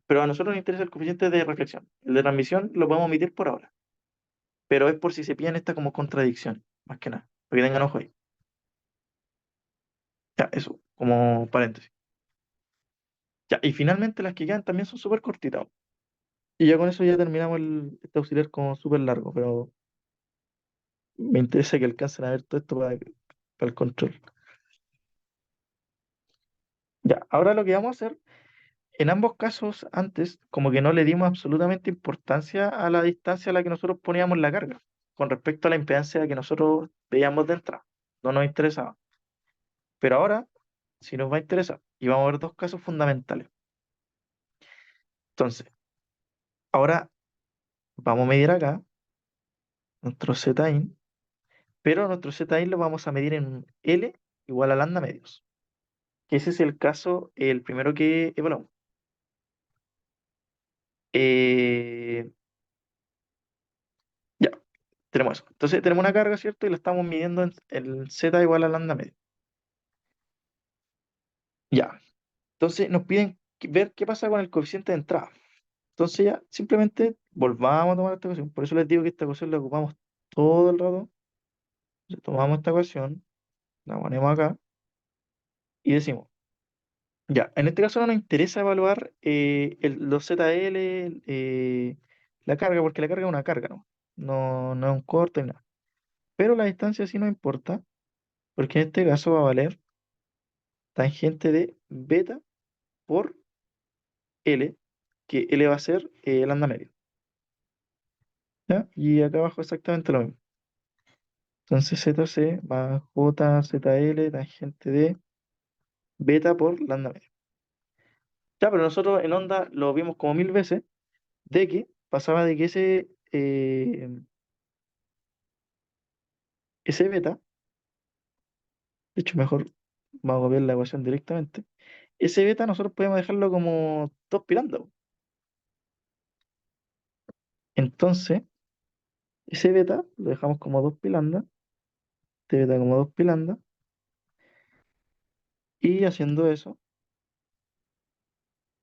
pero a nosotros nos interesa el coeficiente de reflexión. El de transmisión lo podemos omitir por ahora, pero es por si se pillan esta como contradicción, más que nada, para que tengan ojo ahí. Ya, eso, como paréntesis. Ya, y finalmente las que quedan también son súper cortitas. Y ya con eso ya terminamos este auxiliar como súper largo, pero me interesa que alcancen a ver todo esto para el control. Ya, ahora lo que vamos a hacer, en ambos casos antes, como que no le dimos absolutamente importancia a la distancia a la que nosotros poníamos la carga, con respecto a la impedancia que nosotros veíamos de entrada. No nos interesaba. Pero ahora sí nos va a interesar. Y vamos a ver dos casos fundamentales. Entonces, ahora vamos a medir acá nuestro Zin, pero nuestro Zin lo vamos a medir en L igual a lambda medios. Que ese es el caso, el primero que evaluamos. Eh, ya, tenemos eso. Entonces tenemos una carga, ¿cierto? Y la estamos midiendo en el Z igual a lambda medio. Ya. Entonces nos piden ver qué pasa con el coeficiente de entrada. Entonces ya, simplemente volvamos a tomar esta ecuación. Por eso les digo que esta ecuación la ocupamos todo el rato. Entonces tomamos esta ecuación, la ponemos acá y decimos, ya, en este caso no nos interesa evaluar los ZL, la carga, porque la carga es una carga, ¿no? No es un corte ni nada. Pero la distancia sí nos importa, porque en este caso va a valer tangente de beta por L, que L va a ser lambda medio. ¿Ya? Y acá abajo exactamente lo mismo. Entonces ZC va a JZL tangente de beta por lambda medio. Ya, pero nosotros en onda lo vimos como 1000 veces, de que pasaba de que ese beta, de hecho mejor vamos a copiar la ecuación directamente, ese beta nosotros podemos dejarlo como 2 pi lambda, po. Entonces, ese beta lo dejamos como 2 pi lambda, este beta como 2 pi lambda, y haciendo eso,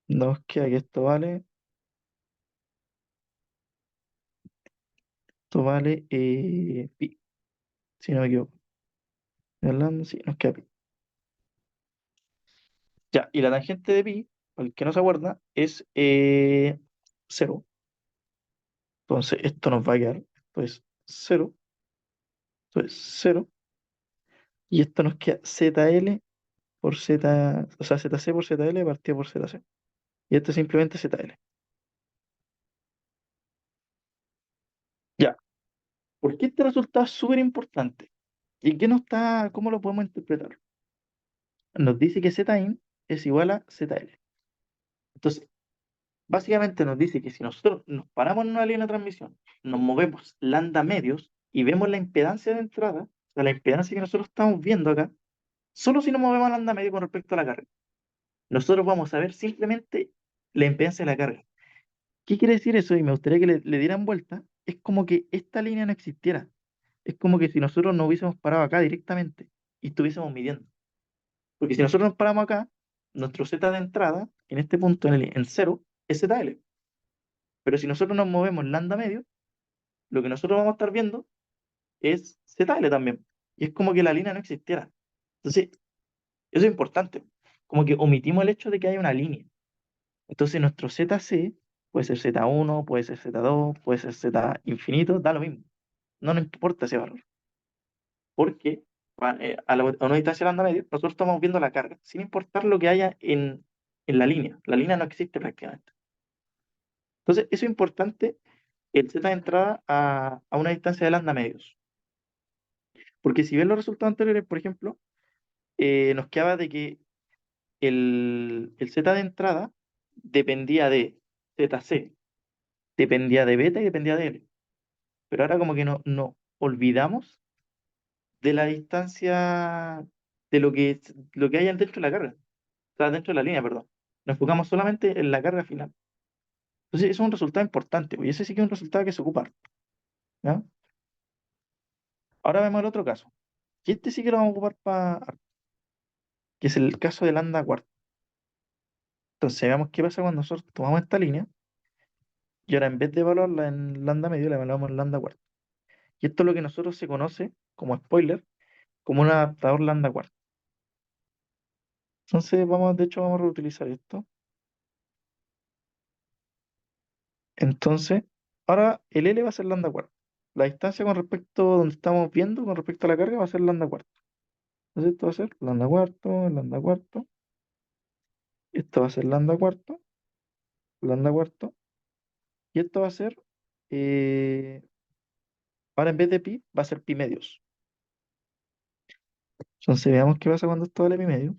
nos queda que esto vale pi, si no me equivoco. Lambda, sí, nos queda pi. Ya, y la tangente de pi, para el que no se acuerda, es 0. Entonces, esto nos va a quedar, esto es 0, esto es 0, y esto nos queda ZL por Z, o sea, ZC por ZL partido por ZC. Y esto es simplemente ZL. Ya, ¿por qué este resultado es súper importante? ¿Y en qué nos está, cómo lo podemos interpretar? Nos dice que Zin es igual a ZL. Entonces, básicamente nos dice que si nosotros nos paramos en una línea de transmisión, nos movemos lambda medios y vemos la impedancia de entrada, o sea, la impedancia que nosotros estamos viendo acá, solo si nos movemos lambda medio con respecto a la carga, nosotros vamos a ver simplemente la impedancia de la carga. ¿Qué quiere decir eso? Y me gustaría que le dieran vuelta. Es como que esta línea no existiera. Es como que si nosotros nos hubiésemos parado acá directamente y estuviésemos midiendo. Porque si nosotros nos paramos acá, nuestro Z de entrada, en este punto en 0, es ZL. Pero si nosotros nos movemos lambda medio, lo que nosotros vamos a estar viendo es ZL también. Y es como que la línea no existiera. Entonces, eso es importante. Como que omitimos el hecho de que haya una línea. Entonces, nuestro ZC puede ser Z1, puede ser Z2, puede ser Z infinito, da lo mismo. No nos importa ese valor. Porque a una distancia lambda medio, nosotros estamos viendo la carga, sin importar lo que haya en la línea. La línea no existe prácticamente. Entonces, eso es importante el Z de entrada a una distancia de lambda medios. Porque si ven los resultados anteriores, por ejemplo, nos quedaba de que el Z de entrada dependía de ZC, dependía de beta y dependía de L. Pero ahora como que no olvidamos de la distancia de lo que hay dentro de la carga, o sea, dentro de la línea, perdón. Nos enfocamos solamente en la carga final. Entonces, eso es un resultado importante, pues, y ese sí que es un resultado que se ocupa harto, ¿ya? Ahora vemos el otro caso. Y este sí que lo vamos a ocupar para, que es el caso de lambda cuarto. Entonces, veamos qué pasa cuando nosotros tomamos esta línea y ahora en vez de evaluarla en lambda medio, la evaluamos en lambda cuarto. Y esto es lo que nosotros se conoce como spoiler, como un adaptador lambda cuarto. Entonces, de hecho, vamos a reutilizar esto. Entonces, ahora el L va a ser lambda cuarto. La distancia con respecto a donde estamos viendo, con respecto a la carga, va a ser lambda cuarto. Entonces, esto va a ser lambda cuarto, esto va a ser lambda cuarto, y esto va a ser, eh, ahora en vez de pi, va a ser pi medios. Entonces, veamos qué pasa cuando esto vale pi medio.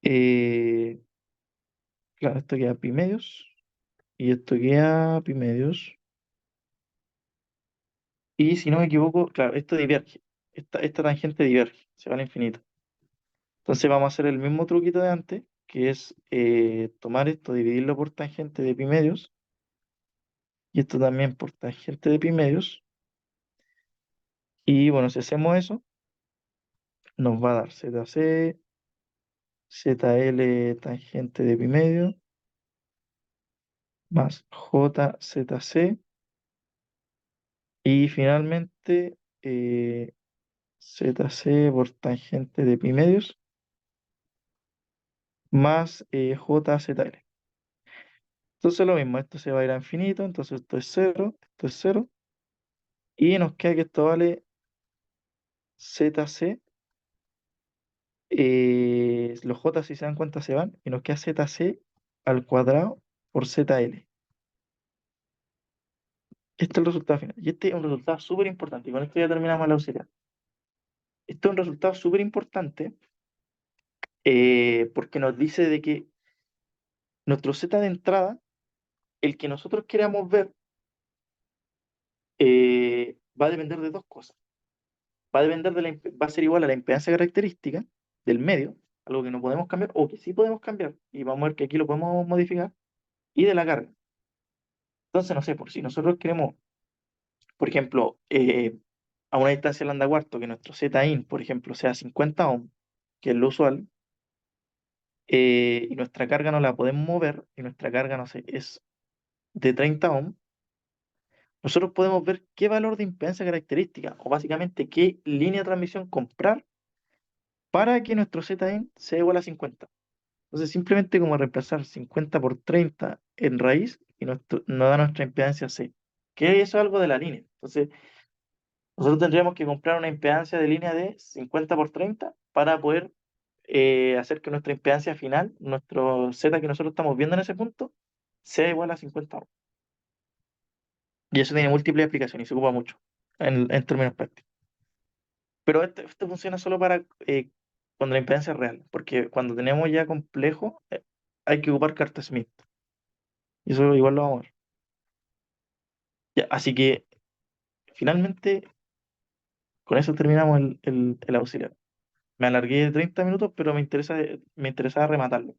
Eh, claro, esto queda pi medios, y esto queda pi medios. Y si no me equivoco, claro, esto diverge. Esta tangente diverge, se va al infinito. Entonces vamos a hacer el mismo truquito de antes, que es tomar esto, dividirlo por tangente de pi medios, y esto también por tangente de pi medios. Y bueno, si hacemos eso, nos va a dar ZC, ZL tangente de pi medio, más JZC, y finalmente ZC por tangente de pi medios, más JZL. Entonces lo mismo, esto se va a ir a infinito, entonces esto es cero, y nos queda que esto vale ZC. Los J, si se dan cuenta, se van y nos queda ZC al cuadrado por ZL. Este es el resultado final. Y este es un resultado súper importante. Y con esto ya terminamos la auxiliar. Este es un resultado súper importante porque nos dice de que nuestro Z de entrada, el que nosotros queramos ver, va a depender de dos cosas. Va a ser igual a la impedancia característica del medio, algo que no podemos cambiar, o que sí podemos cambiar, y vamos a ver que aquí lo podemos modificar, y de la carga. Entonces, no sé, por si nosotros queremos, por ejemplo, a una distancia lambda cuarto, que nuestro Z-in, por ejemplo, sea 50 ohm, que es lo usual, y nuestra carga no la podemos mover, y nuestra carga, no sé, es de 30 ohm, nosotros podemos ver qué valor de impedancia característica, o básicamente qué línea de transmisión comprar para que nuestro Z-in sea igual a 50. Entonces, simplemente como reemplazar 50 por 30 en raíz, y nos da nuestra impedancia C, que eso es algo de la línea. Entonces, nosotros tendríamos que comprar una impedancia de línea de 50 por 30 para poder hacer que nuestra impedancia final, nuestro Z que nosotros estamos viendo en ese punto, sea igual a 50 ohms. Y eso tiene múltiples aplicaciones y se ocupa mucho en términos prácticos. Pero esto funciona solo para cuando la impedancia es real, porque cuando tenemos ya complejo, hay que ocupar carta Smith. Y eso igual lo vamos a ver. Ya, así que finalmente con eso terminamos el auxiliar. Me alargué 30 minutos, pero me interesaba rematarlo.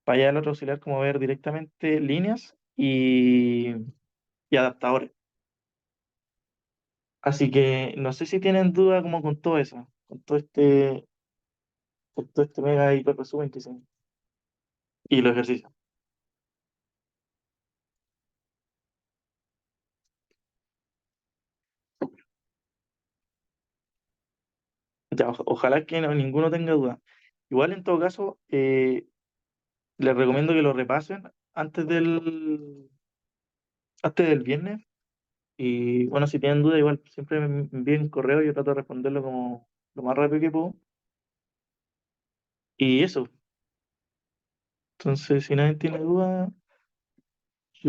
Para allá el otro auxiliar, como ver directamente líneas y adaptadores. Así que no sé si tienen duda como con todo eso, con todo este mega hiper resumen que hicimos. Y los ejercicios. Ya, ojalá que ninguno tenga duda. Igual en todo caso, les recomiendo que lo repasen antes del viernes. Y bueno, si tienen duda, igual siempre me envíen correo y yo trato de responderlo como lo más rápido que puedo. Y eso. Entonces, si nadie tiene duda,